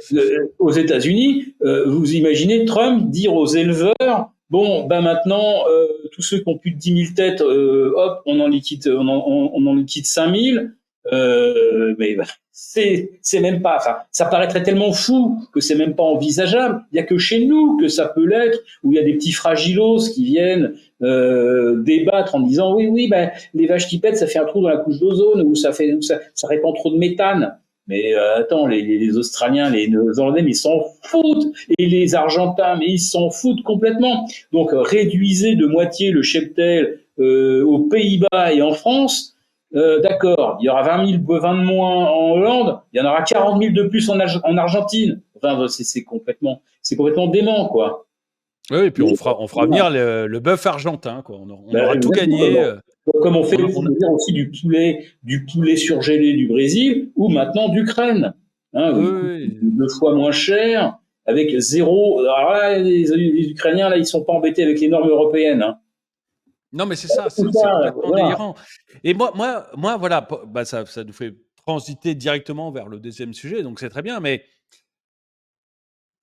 aux États-Unis, vous imaginez Trump dire aux éleveurs, bon, ben maintenant, tous ceux qui ont plus de 10 000 têtes, hop, on en liquide 5 000. Mais c'est même pas. Enfin, ça paraîtrait tellement fou que c'est même pas envisageable. Il y a que chez nous que ça peut l'être, où il y a des petits fragilos qui viennent débattre en disant oui, oui, ben les vaches qui pètent, ça fait un trou dans la couche d'ozone, ou ça répand trop de méthane. Mais attends, les Australiens, les Néo-Zélandais, mais ils s'en foutent. Et les Argentins, mais ils s'en foutent complètement. Donc réduisez de moitié le cheptel aux Pays-Bas et en France. D'accord, il y aura 20 000 bovins de moins en Hollande, il y en aura 40 000 de plus en Argentine. Enfin, c'est complètement dément, quoi. Oui, et puis Mais, on fera voilà. venir le bœuf argentin, quoi. On Ben, aura tout gagné. comme on fait On, on- aussi du poulet surgelé du Brésil ou maintenant d'Ukraine, oui, où oui, oui. 2 fois moins cher, avec zéro. Alors là, les Ukrainiens, là, ils sont pas embêtés avec les normes européennes. Non, mais c'est ça, Tout c'est ça, complètement voilà. délirant. Et moi, voilà, bah, ça nous fait transiter directement vers le deuxième sujet, donc c'est très bien. Mais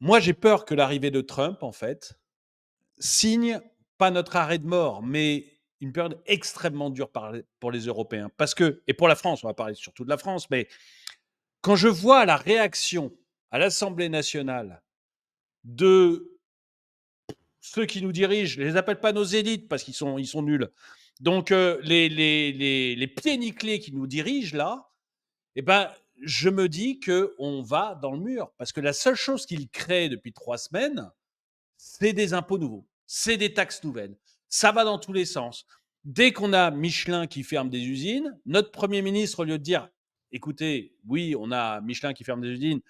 moi, j'ai peur que l'arrivée de Trump, en fait, signe pas notre arrêt de mort, mais une période extrêmement dure pour les Européens. Parce que, et pour la France, on va parler surtout de la France, mais quand je vois la réaction à l'Assemblée nationale de ceux qui nous dirigent, je les appelle pas nos élites parce ils sont nuls. Donc, les pieds nickelés qui nous dirigent là, eh ben, je me dis qu'on va dans le mur. Parce que la seule chose qu'ils créent depuis 3 semaines, c'est des impôts nouveaux, c'est des taxes nouvelles. Ça va dans tous les sens. Dès qu'on a Michelin qui ferme des usines, notre Premier ministre, au lieu de dire, écoutez, oui, on a Michelin qui ferme des usines,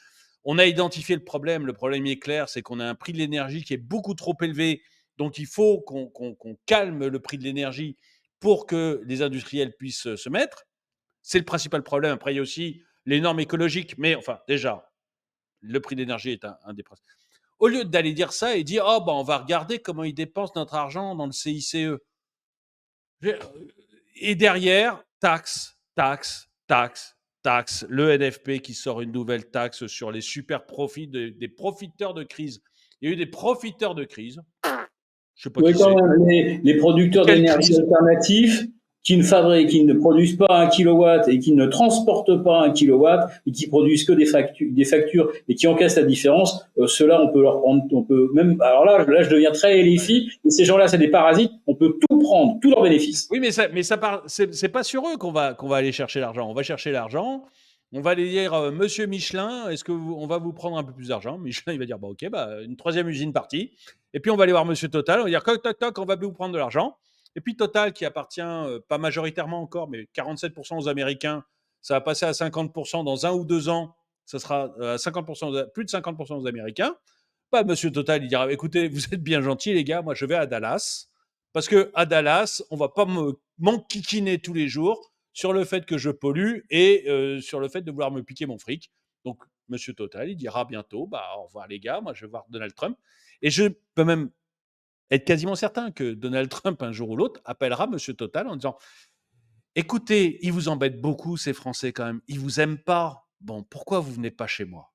on a identifié le problème. Le problème est clair, c'est qu'on a un prix de l'énergie qui est beaucoup trop élevé. Donc, il faut qu'on calme le prix de l'énergie pour que les industriels puissent se mettre. C'est le principal problème. Après, il y a aussi les normes écologiques. Mais enfin, déjà, le prix de l'énergie est un des principaux. Au lieu d'aller dire ça et dire, oh, bah, on va regarder comment ils dépensent notre argent dans le CICE. Et derrière, taxe, taxe, taxe, taxe. Le NFP qui sort une nouvelle taxe sur les super profits des profiteurs de crise. Il y a eu des profiteurs de crise. Je ne sais pas Oui, qui quand c'est. même, les producteurs Quelle d'énergie crise? alternatifs qui ne produisent pas 1 kilowatt et qui ne transportent pas 1 kilowatt et qui produisent que des factures et qui encaissent la différence, ceux-là, on peut leur prendre, on peut même, alors là, je deviens très LFI, et ces gens-là, c'est des parasites, on peut tout prendre, tous leurs bénéfices. Oui, c'est pas sur eux qu'on va aller chercher l'argent. On va chercher l'argent. On va aller dire, Monsieur Michelin, on va vous prendre un peu plus d'argent? Michelin, il va dire, bah, ok, bah, une troisième usine partie. Et puis on va aller voir Monsieur Total. On va dire, toc, toc, toc, on va vous prendre de l'argent. Et puis Total, qui appartient pas majoritairement encore, mais 47% aux Américains, ça va passer à 50% dans 1 ou 2 ans. Ça sera à 50%, plus de 50% aux Américains. Bah, Monsieur Total, il dira, écoutez, vous êtes bien gentils, les gars. Moi, je vais à Dallas. Parce que à Dallas, on va pas m'enquiquiner tous les jours sur le fait que je pollue et sur le fait de vouloir me piquer mon fric. Donc, Monsieur Total, il dira bientôt, bah, au revoir les gars, moi je vais voir Donald Trump. Et je peux même être quasiment certain que Donald Trump, un jour ou l'autre, appellera Monsieur Total en disant, écoutez, ils vous embêtent beaucoup, ces Français quand même, ils vous aiment pas. Bon, pourquoi vous venez pas chez moi?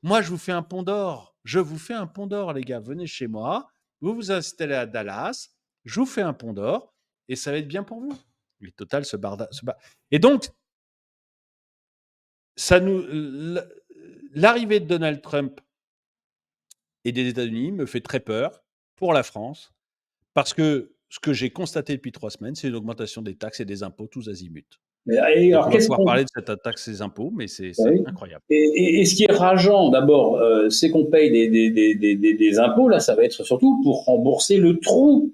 Moi, je vous fais un pont d'or. Je vous fais un pont d'or, les gars. Venez chez moi. Vous vous installez à Dallas. Je vous fais un pont d'or et ça va être bien pour vous. Et Total Et donc, ça nous, l'arrivée de Donald Trump et des États-Unis me fait très peur pour la France parce que ce que j'ai constaté depuis 3 semaines, c'est une augmentation des taxes et des impôts tous azimuts. Et Donc alors, on va pouvoir parler de cette taxe et des impôts, mais c'est oui. incroyable. Et ce qui est rageant, d'abord, c'est qu'on paye des impôts. Là, ça va être surtout pour rembourser le trou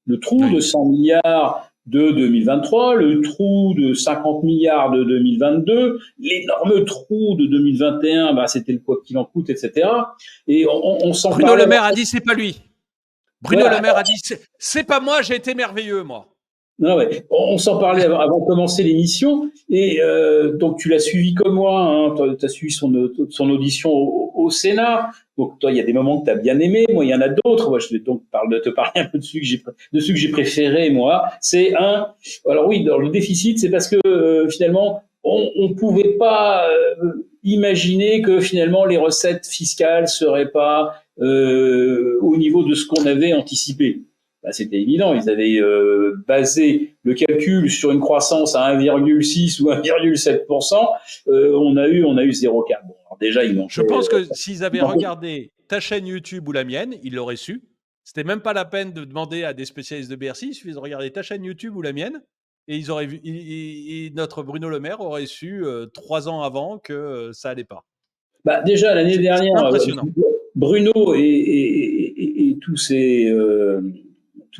Oui. de 100 milliards de 2023, le trou de 50 milliards de 2022, l'énorme trou de 2021, bah, c'était le quoi qu'il en coûte, etc. Et on s'en Bruno parlait. Le Maire a dit c'est pas lui. Bruno Voilà. Le Maire a dit c'est pas moi, j'ai été merveilleux moi. Non, ouais. On s'en parlait avant de commencer l'émission, et donc tu l'as suivi comme moi, hein, tu as suivi son audition au Sénat, donc toi il y a des moments que tu as bien aimé, moi il y en a d'autres, moi je vais donc te parler un peu de ceux que j'ai préférés, moi, c'est alors oui, dans le déficit, c'est parce que finalement on pouvait pas imaginer que finalement les recettes fiscales seraient pas au niveau de ce qu'on avait anticipé. Bah, c'était évident, ils avaient basé le calcul sur une croissance à 1,6 ou 1,7%. On a eu 0,4. Bon, alors déjà, Je pense que s'ils avaient regardé ta chaîne YouTube ou la mienne, ils l'auraient su. C'était même pas la peine de demander à des spécialistes de Bercy, il suffit de regarder ta chaîne YouTube ou la mienne, et ils auraient vu. Notre Bruno Le Maire aurait su 3 ans avant que ça allait pas. Bah, déjà, l'année C'est dernière, impressionnant. Bruno et tous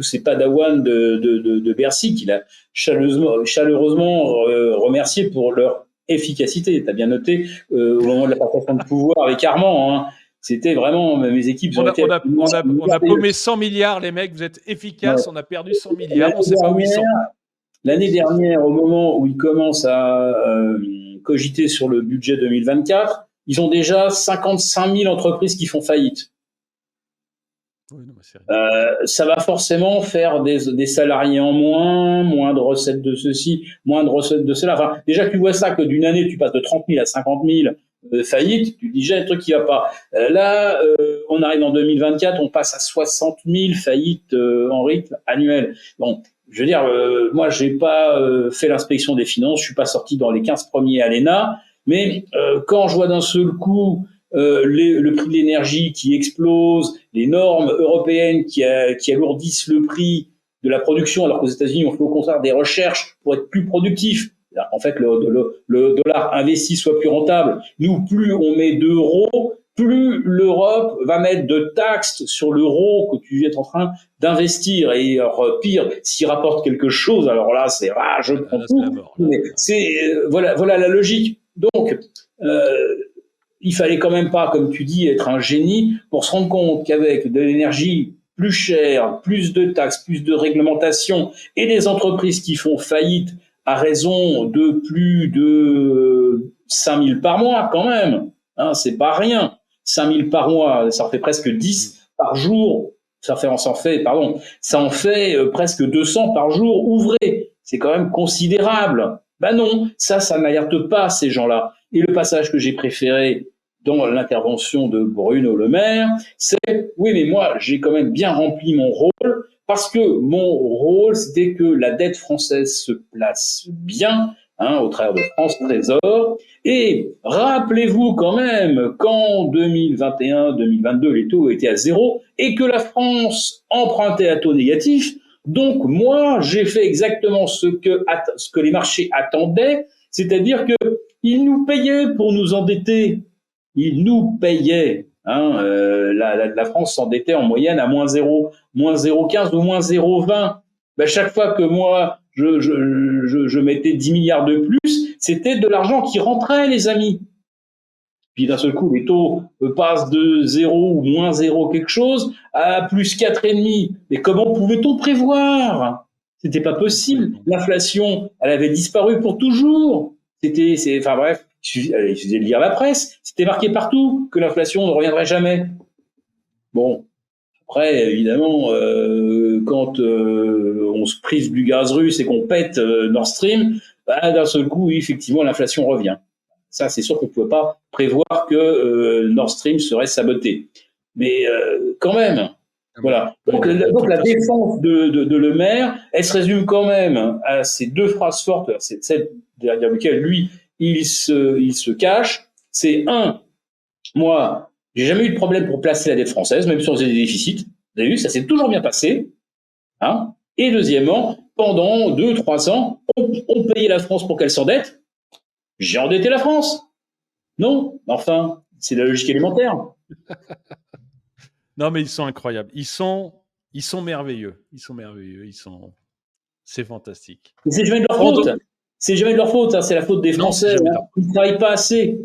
ces padawans de Bercy qu'il a chaleureusement remercié pour leur efficacité. Tu as bien noté au moment de la passation de pouvoir avec Armand. Hein, c'était vraiment, mes équipes ont été On a paumé 100 milliards, les mecs, vous êtes efficaces, on a perdu 100 milliards, on ne sait pas où ils sont. L'année dernière, au moment où ils commencent à cogiter sur le budget 2024, ils ont déjà 55 000 entreprises qui font faillite. Oui, non, Ça va forcément faire des salariés en moins de recettes de ceci, moins de recettes de cela. Enfin, déjà, tu vois ça que d'une année, tu passes de 30 000 à 50 000 faillites, tu dis déjà un truc qui va pas. Là, on arrive en 2024, on passe à 60 000 faillites en rythme annuel. Bon, je veux dire, moi, j'ai pas fait l'inspection des finances, je suis pas sorti dans les 15 premiers à l'ENA, mais quand je vois d'un seul coup le prix de l'énergie qui explose, les normes européennes qui alourdissent le prix de la production, alors qu'aux États-Unis, on fait au contraire des recherches pour être plus productif. En fait, le dollar investi soit plus rentable. Nous, plus on met d'euros, plus l'Europe va mettre de taxes sur l'euro que tu es en train d'investir. Et pire, s'il rapporte quelque chose, alors là, c'est je prends tout. Mais c'est voilà la logique. Donc, il fallait quand même pas, comme tu dis, être un génie pour se rendre compte qu'avec de l'énergie plus chère, plus de taxes, plus de réglementation et des entreprises qui font faillite à raison de plus de 5 000 par mois quand même, hein, c'est pas rien. 5 000 par mois, ça en fait presque 10 par jour. Ça en fait presque 200 par jour ouvrés. C'est quand même considérable. Ben non, ça n'alerte pas ces gens-là. Et le passage que j'ai préféré dans l'intervention de Bruno Le Maire, c'est oui, mais moi, j'ai quand même bien rempli mon rôle parce que mon rôle, c'était que la dette française se place bien, hein, au travers de France Trésor. Et rappelez-vous quand même qu'en 2021-2022, les taux étaient à zéro et que la France empruntait à taux négatif. Donc moi, j'ai fait exactement ce que les marchés attendaient, c'est-à-dire qu'ils nous payaient pour nous endetter. Ils nous payaient. Hein, la France s'endettait en moyenne à moins 0,15 ou moins 0,20. Ben, chaque fois que moi, je mettais 10 milliards de plus, c'était de l'argent qui rentrait, les amis. Puis d'un seul coup, les taux passent de 0 ou moins 0 quelque chose à plus 4,5. Mais comment pouvait-on prévoir? C'était pas possible. L'inflation, elle avait disparu pour toujours. Enfin bref, il suffisait de lire la presse. C'était marqué partout que l'inflation ne reviendrait jamais. Bon, après, évidemment, quand on se prive du gaz russe et qu'on pète Nord Stream, bah, d'un seul coup, oui, effectivement, l'inflation revient. Ça, c'est sûr qu'on ne pouvait pas prévoir que Nord Stream serait saboté. Mais quand même, voilà. Donc la défense de Le Maire, elle se résume quand même à ces deux phrases fortes, c'est celle derrière laquelle lui, il se cache. C'est moi, j'ai jamais eu de problème pour placer la dette française, même si on faisait des déficits. Vous avez vu, ça s'est toujours bien passé. Hein, Et deuxièmement, pendant 2, 3 ans, on payait la France pour qu'elle s'endette. J'ai endetté la France. Non, enfin, c'est la logique élémentaire. Non, mais ils sont incroyables. Ils sont merveilleux. Ils sont merveilleux. C'est fantastique. Mais c'est jamais de leur faute. C'est jamais de leur faute. C'est la faute des Français. Ils ne travaillent pas assez.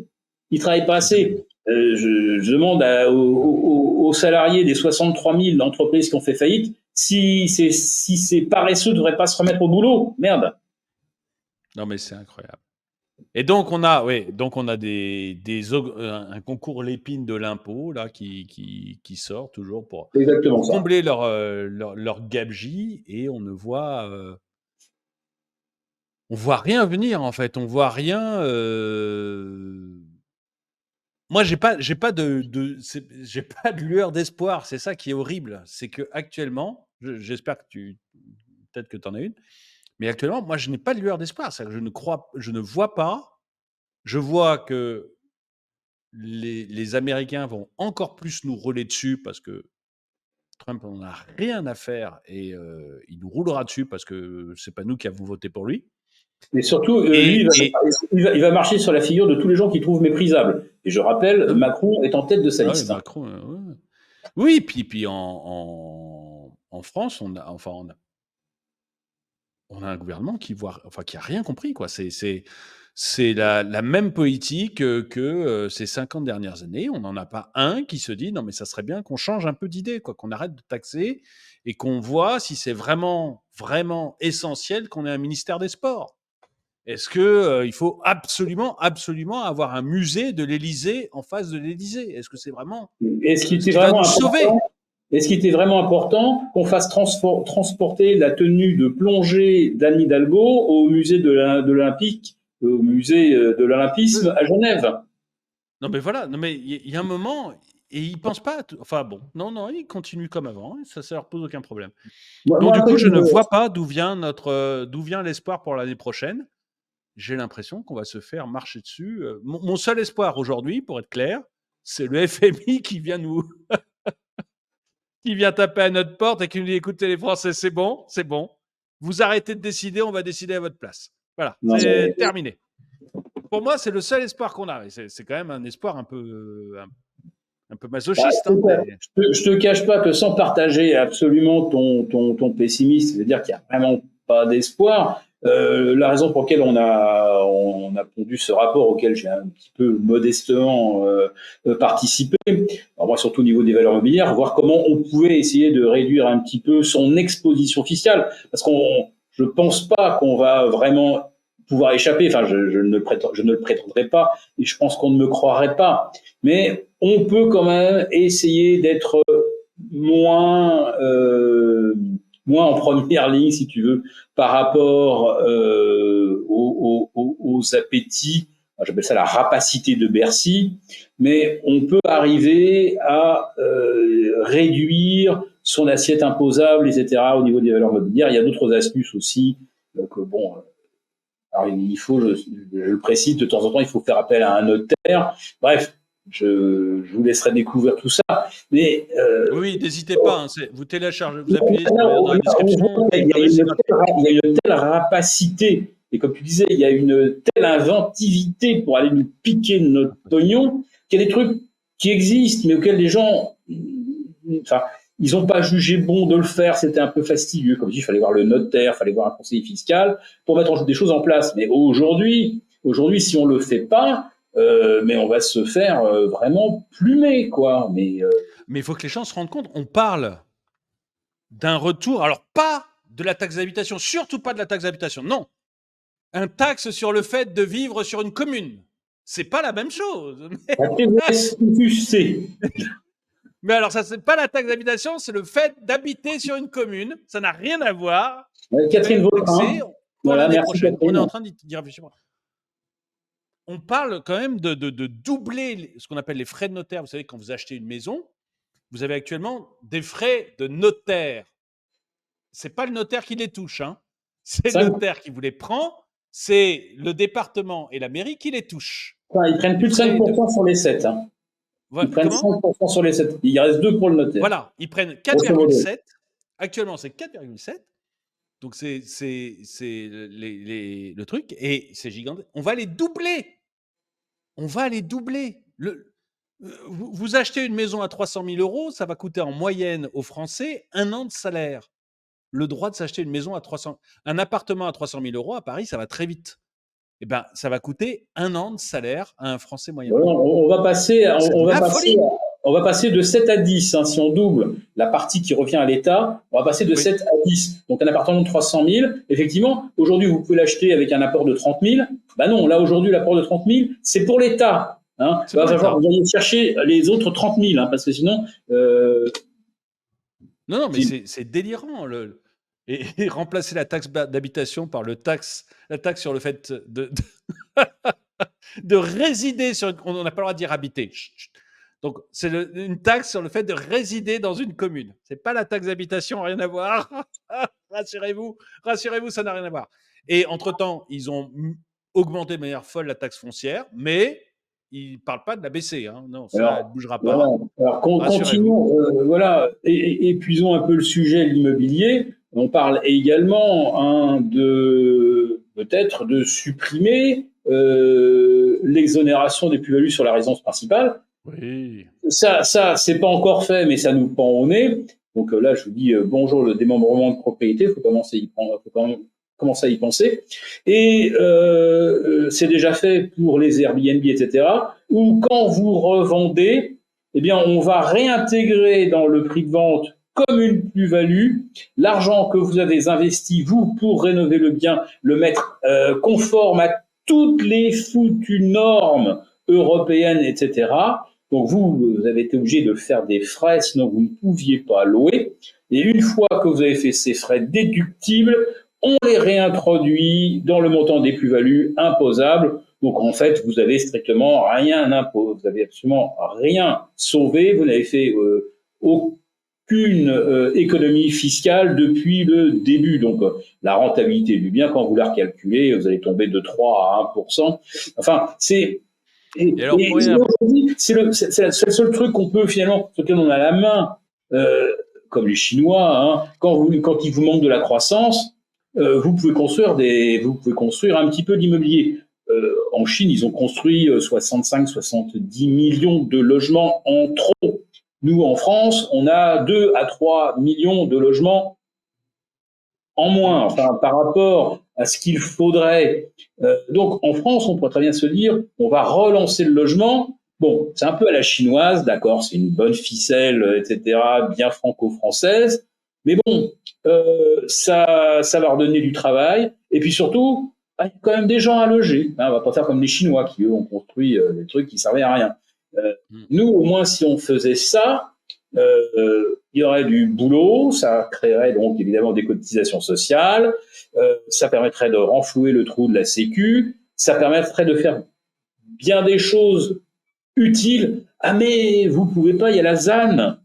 Ils travaillent pas assez. Je demande aux salariés des 63 000 entreprises qui ont fait faillite si ces paresseux ne devraient pas se remettre au boulot. Merde. Non, mais c'est incroyable. Et donc, on a un concours Lépine de l'impôt là, qui sort toujours pour combler leur gabegie, et on ne voit... on voit rien venir, en fait. On voit rien... Moi, j'ai pas de lueur d'espoir. C'est ça qui est horrible. C'est que actuellement, j'espère que peut-être que tu en as une, mais actuellement, moi, je n'ai pas de lueur d'espoir. C'est-à-dire que je ne vois pas. Je vois que les Américains vont encore plus nous rouler dessus parce que Trump n'en a rien à faire, et il nous roulera dessus parce que c'est pas nous qui avons voté pour lui. Et surtout, lui, il va marcher sur la figure de tous les gens qu'il trouve méprisables. Et je rappelle, Macron est en tête de sa liste. Macron, oui, puis en France, on a un gouvernement qui a rien compris, quoi. C'est la même politique que ces 50 dernières années. On n'en a pas un qui se dit non, mais ça serait bien qu'on change un peu d'idée, quoi, qu'on arrête de taxer et qu'on voit si c'est vraiment, vraiment essentiel qu'on ait un ministère des Sports. Est-ce qu'il faut absolument avoir un musée de l'Élysée en face de l'Élysée? Est-ce que c'est vraiment ce qui était vraiment important qu'on fasse transporter la tenue de plongée d'Anne Hidalgo au musée de l'Olympisme à Genève? Non, mais voilà. Non, mais il y a un moment, et ils pensent pas. Enfin bon, non, ils continuent comme avant. Ça leur pose aucun problème. Donc du coup, je ne vois pas d'où vient l'espoir pour l'année prochaine. J'ai l'impression qu'on va se faire marcher dessus. Mon seul espoir aujourd'hui, pour être clair, c'est le FMI qui vient qui vient taper à notre porte et qui nous dit écoutez les Français, c'est bon. Vous arrêtez de décider, on va décider à votre place. Voilà, c'est terminé. Pour moi, c'est le seul espoir qu'on a. C'est quand même un espoir un peu masochiste. Je te cache pas que sans partager absolument ton pessimisme, c'est-à-dire qu'il n'y a vraiment pas d'espoir. La raison pour laquelle on a pondu ce rapport auquel j'ai un petit peu modestement participé, alors moi surtout au niveau des valeurs mobilières, voir comment on pouvait essayer de réduire un petit peu son exposition fiscale, parce je pense pas qu'on va vraiment pouvoir échapper. Enfin, je ne le prétendrai pas, et je pense qu'on ne me croirait pas. Mais on peut quand même essayer d'être moins en première ligne, si tu veux, par rapport aux appétits. J'appelle ça la rapacité de Bercy, mais on peut arriver à réduire son assiette imposable, etc. au niveau des valeurs mobilières. Il y a d'autres astuces aussi. Donc bon, alors il faut, je le précise, de temps en temps, il faut faire appel à un notaire. Bref, je vous laisserai découvrir tout ça. Mais oui, n'hésitez pas. Vous téléchargez, vous appuyez dans la description. Il y a une telle rapacité, et comme tu disais, il y a une telle inventivité pour aller nous piquer notre pognon, qu'il y a des trucs qui existent, mais auxquels les gens, enfin, ils n'ont pas jugé bon de le faire. C'était un peu fastidieux. Comme je dis, il fallait voir le notaire, il fallait voir un conseiller fiscal pour mettre des choses en place. Mais aujourd'hui, si on le fait pas, mais on va se faire vraiment plumer, quoi. Mais il faut que les gens se rendent compte. On parle d'un retour, alors pas de la taxe d'habitation, surtout pas de la taxe d'habitation. Non, un taxe sur le fait de vivre sur une commune. C'est pas la même chose. Mais alors, ça, c'est pas la taxe d'habitation, c'est le fait d'habiter sur une commune. Ça n'a rien à voir. Catherine Vautrin. Voilà, merci Catherine. On est en train d'y réfléchir. On parle quand même de doubler ce qu'on appelle les frais de notaire. Vous savez, quand vous achetez une maison, vous avez actuellement des frais de notaire. C'est pas le notaire qui les touche, hein. C'est le notaire qui vous les prend. C'est le département et la mairie qui les touchent. Enfin, ils prennent plus de 5% sur les 7. Hein. Ils prennent 5% sur les 7. Il reste 2 pour le notaire. Voilà, ils prennent 4,7. Actuellement, c'est 4,7. Donc le truc et c'est gigantesque. On va les doubler. On va les doubler. Vous achetez une maison à 300 000 euros, ça va coûter en moyenne aux Français 1 an de salaire. Le droit de s'acheter une maison à 300, un appartement à 300 000 euros à Paris, ça va très vite. Eh ben, ça va coûter 1 an de salaire à un Français moyen. Voilà, on va passer, C'est de la folie. on va passer de 7 à 10. Hein, si on double la partie qui revient à l'État, on va passer de Oui. 7 à 10. Donc un appartement de 300 000, effectivement, aujourd'hui, vous pouvez l'acheter avec un apport de 30 000. Ben non, là, aujourd'hui, l'apport de 30 000, c'est pour l'État. Hein. Il va falloir que vous alliez chercher les autres 30 000, hein, parce que sinon... Non, mais c'est délirant. Et remplacer la taxe d'habitation par la taxe sur le fait de résider sur... On n'a pas le droit de dire habiter. Chut, chut. Donc, c'est une taxe sur le fait de résider dans une commune. C'est pas la taxe d'habitation, rien à voir. Rassurez-vous, ça n'a rien à voir. Et entre-temps, ils ont augmenté de manière folle la taxe foncière, mais ils ne parlent pas de la baisser. Hein. Non, ça, elle ne bougera pas. Voilà. Alors, continuons, voilà, épuisons un peu le sujet de l'immobilier. On parle également peut-être de supprimer l'exonération des plus-values sur la résidence principale. Oui. Ça, c'est pas encore fait, mais ça nous pend au nez. Donc là, je vous dis bonjour le démembrement de propriété. Il faut commencer à y penser. Et c'est déjà fait pour les Airbnb, etc. Où quand vous revendez, eh bien, on va réintégrer dans le prix de vente comme une plus-value l'argent que vous avez investi, vous, pour rénover le bien, le mettre conforme à toutes les foutues normes européennes, etc. Donc vous avez été obligé de faire des frais, sinon vous ne pouviez pas louer. Et une fois que vous avez fait ces frais déductibles, on les réintroduit dans le montant des plus-values imposables. Donc en fait, vous avez strictement rien imposé, vous avez absolument rien sauvé, vous n'avez fait aucune économie fiscale depuis le début. Donc la rentabilité du bien, quand vous la recalculez, vous allez tomber de 3 à 1%. Enfin, c'est... c'est le seul truc qu'on peut finalement, sur lequel on a la main, comme les Chinois, hein, quand il vous manque de la croissance, vous pouvez construire un petit peu d'immobilier. En Chine, ils ont construit 65-70 millions de logements en trop. Nous, en France, on a 2 à 3 millions de logements en moins, enfin, par rapport à ce qu'il faudrait. Donc, en France, on pourrait très bien se dire, on va relancer le logement. Bon, c'est un peu à la chinoise, d'accord, c'est une bonne ficelle, etc., bien franco-française. Mais bon, ça va redonner du travail. Et puis surtout, il y a quand même des gens à loger. Hein, on va pas faire comme les Chinois qui, eux, ont construit des trucs qui servaient à rien. Nous, au moins, si on faisait ça, il y aurait du boulot, ça créerait donc évidemment des cotisations sociales, ça permettrait de renflouer le trou de la Sécu, ça permettrait de faire bien des choses utiles. Ah mais vous pouvez pas, il y a la ZAN,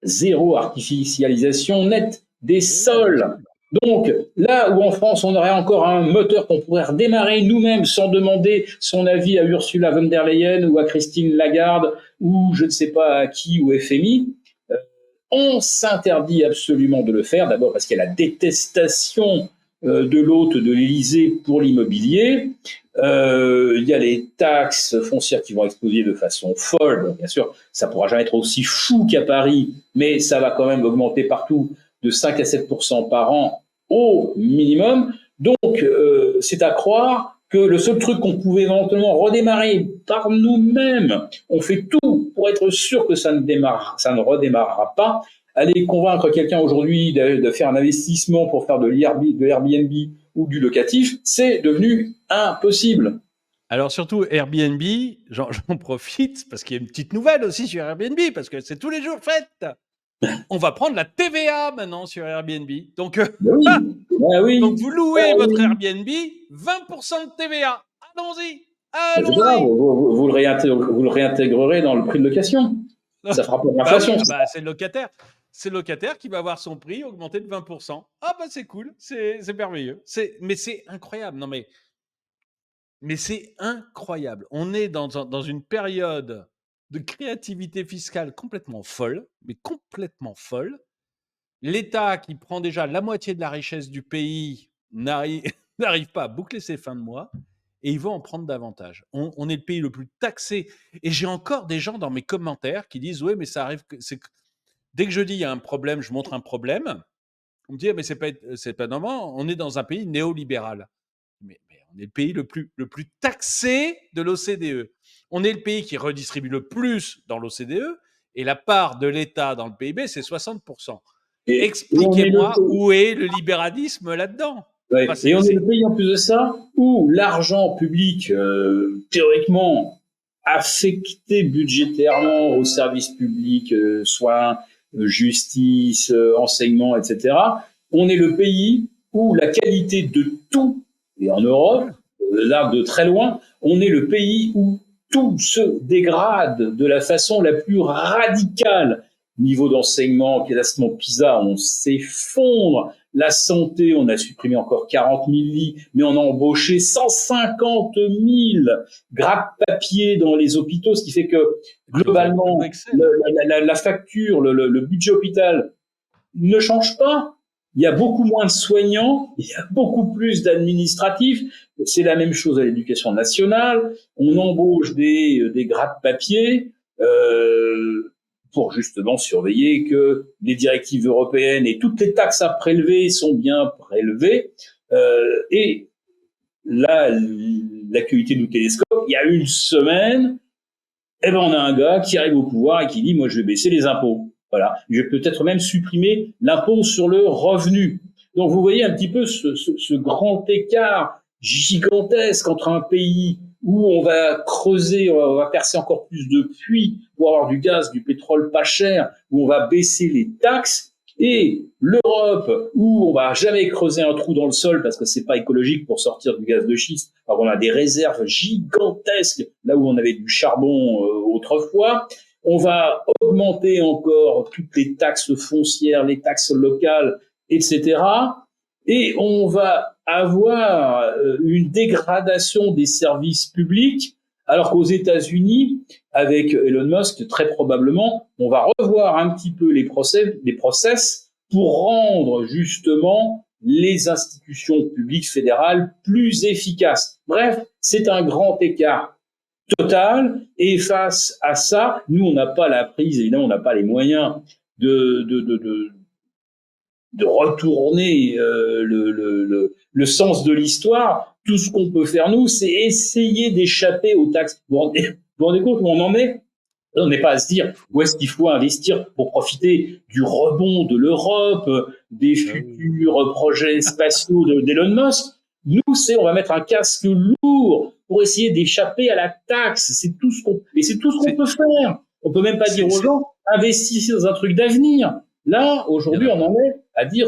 zéro artificialisation nette des sols. Donc là où en France on aurait encore un moteur qu'on pourrait redémarrer nous-mêmes sans demander son avis à Ursula von der Leyen ou à Christine Lagarde ou je ne sais pas à qui ou FMI, on s'interdit absolument de le faire. D'abord parce qu'il y a la détestation de l'hôte de l'Élysée pour l'immobilier. Il y a les taxes foncières qui vont exploser de façon folle. Donc, bien sûr, ça ne pourra jamais être aussi fou qu'à Paris, mais ça va quand même augmenter partout de 5 à 7% par an au minimum. Donc, c'est à croire que le seul truc qu'on pouvait éventuellement redémarrer par nous-mêmes, on fait tout pour être sûr que ça ne redémarrera pas. Aller convaincre quelqu'un aujourd'hui de faire un investissement pour faire de l'Airbnb ou du locatif, c'est devenu impossible. Alors surtout Airbnb, j'en profite parce qu'il y a une petite nouvelle aussi sur Airbnb, parce que c'est tous les jours fête. On va prendre la TVA maintenant sur Airbnb. Donc, oui. Donc vous louez votre Airbnb, 20% de TVA. Allons-y. Vous le réintégrerez dans le prix de location. Ça fera pas d'inflation. C'est le locataire. C'est le locataire qui va voir son prix augmenter de 20%. Ah bah c'est cool, c'est merveilleux. Mais c'est incroyable. Non mais c'est incroyable. On est dans une période de créativité fiscale complètement folle, mais complètement folle. l'État qui prend déjà la moitié de la richesse du pays n'arrive n'arrive pas à boucler ses fins de mois et il veut en prendre davantage. On est le pays le plus taxé et j'ai encore des gens dans mes commentaires qui disent: «Ouais, mais ça arrive que c'est que» dès que je dis: «Il y a un problème», je montre un problème, on me dit: «Ah, mais c'est pas normal, on est dans un pays néolibéral». Mais on est le pays le plus taxé de l'OCDE. On est le pays qui redistribue le plus dans l'OCDE et la part de l'État dans le PIB, c'est 60%. Et on est le Expliquez-moi où est le libéralisme là-dedans. Enfin, Ouais. Et on est le pays en plus de ça où l'argent public, théoriquement affecté budgétairement aux services publics, soins, justice, enseignement, etc. On est le pays où la qualité de tout, et en Europe, là de très loin, on est le pays où tout se dégrade de la façon la plus radicale. Niveau d'enseignement, classement PISA, on s'effondre. La santé, on a supprimé encore 40 000 lits, mais on a embauché 150 000 gratte-papier dans les hôpitaux, ce qui fait que globalement, la facture, le budget hôpital ne change pas. Il y a beaucoup moins de soignants, il y a beaucoup plus d'administratifs. C'est la même chose à l'éducation nationale. On embauche des gratte-papier pour justement surveiller que les directives européennes et toutes les taxes à prélever sont bien prélevées. Et là, l'actualité nous télescope. Il y a une semaine, eh ben, on a un gars qui arrive au pouvoir et qui dit, moi, je vais baisser les impôts. Voilà. Je vais peut-être même supprimer l'impôt sur le revenu. Donc, vous voyez un petit peu ce grand écart gigantesque entre un pays où on va creuser, on va percer encore plus de puits pour avoir du gaz, du pétrole pas cher, où on va baisser les taxes, et l'Europe où on va jamais creuser un trou dans le sol parce que c'est pas écologique pour sortir du gaz de schiste. Alors on a des réserves gigantesques là où on avait du charbon autrefois. On va augmenter encore toutes les taxes foncières, les taxes locales, etc. Et on va avoir une dégradation des services publics, alors qu'aux États-Unis, avec Elon Musk, très probablement, on va revoir un petit peu les process pour rendre justement les institutions publiques fédérales plus efficaces. Bref, c'est un grand écart total. Et face à ça, nous, on n'a pas la prise, évidemment, on n'a pas les moyens de retourner le sens de l'histoire. Tout ce qu'on peut faire, nous, c'est essayer d'échapper aux taxes. Vous vous rendez compte où on en est? On n'est pas à se dire où est-ce qu'il faut investir pour profiter du rebond de l'Europe, des futurs projets spatiaux d'Elon Musk. Nous, on va mettre un casque lourd pour essayer d'échapper à la taxe. C'est tout ce qu'on peut faire. On peut même pas dire aux gens, investissez dans un truc d'avenir. Là, aujourd'hui, on en est à dire,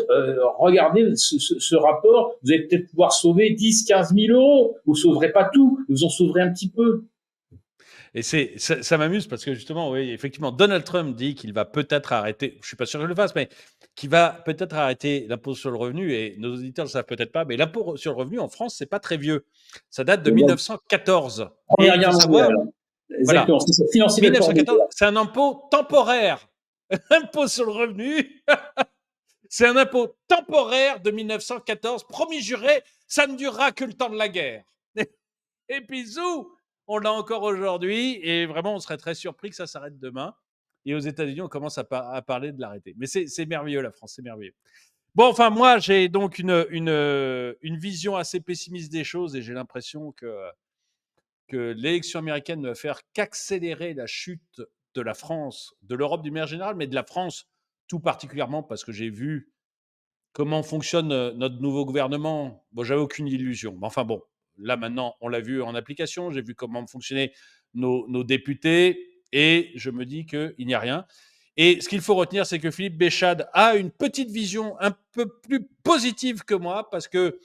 regardez ce rapport, vous allez peut-être pouvoir sauver 10, 15 000 euros. Vous sauverez pas tout, vous en sauverez un petit peu. Et ça m'amuse parce que justement, oui, effectivement, Donald Trump dit qu'il va peut-être arrêter, je suis pas sûr qu'il le fasse, mais qu'il va peut-être arrêter l'impôt sur le revenu, et nos auditeurs ne le savent peut-être pas, mais l'impôt sur le revenu en France, c'est pas très vieux. Ça date de 1914. Et Première Guerre mondiale. Exactement. Voilà, 1914, c'est un impôt temporaire. L'impôt sur le revenu, c'est un impôt temporaire de 1914, promis juré, ça ne durera que le temps de la guerre. Et puis zou, on l'a encore aujourd'hui, et vraiment, on serait très surpris que ça s'arrête demain. Et aux États-Unis, on commence à parler de l'arrêter. Mais c'est merveilleux, la France, c'est merveilleux. Bon, enfin, moi, j'ai donc une vision assez pessimiste des choses, et j'ai l'impression que l'élection américaine ne va faire qu'accélérer la chute de la France, de l'Europe d'une manière générale, mais de la France tout particulièrement, parce que j'ai vu comment fonctionne notre nouveau gouvernement. Bon, j'avais aucune illusion. Mais enfin bon, là maintenant, on l'a vu en application. J'ai vu comment fonctionnaient nos députés, et je me dis qu'il n'y a rien. Et ce qu'il faut retenir, c'est que Philippe Béchade a une petite vision un peu plus positive que moi, parce que,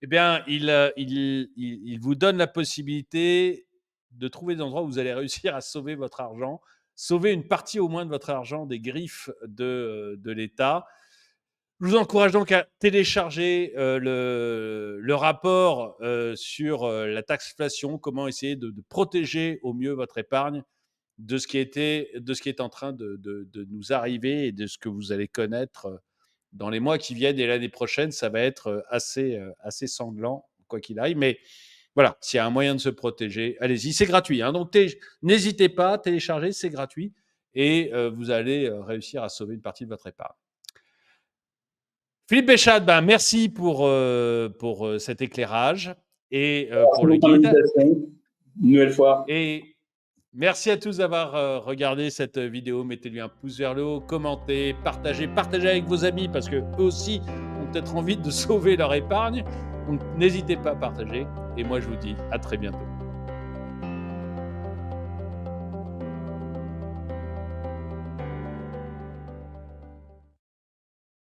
eh bien, il vous donne la possibilité de trouver des endroits où vous allez réussir à sauver votre argent, sauver une partie au moins de votre argent des griffes de l'État. Je vous encourage donc à télécharger le rapport sur la taxation, comment essayer de protéger au mieux votre épargne de ce qui est en train de nous arriver, et de ce que vous allez connaître dans les mois qui viennent et l'année prochaine, ça va être assez sanglant, quoi qu'il arrive. Mais voilà, s'il y a un moyen de se protéger, allez-y, c'est gratuit. Hein. Donc, n'hésitez pas, téléchargez, c'est gratuit et vous allez réussir à sauver une partie de votre épargne. Philippe Béchade, ben, merci pour cet éclairage et pour le guide. Une nouvelle fois. Et merci à tous d'avoir regardé cette vidéo. Mettez-lui un pouce vers le haut, commentez, partagez avec vos amis parce qu'eux aussi ont peut-être envie de sauver leur épargne. Donc n'hésitez pas à partager. Et moi, je vous dis à très bientôt.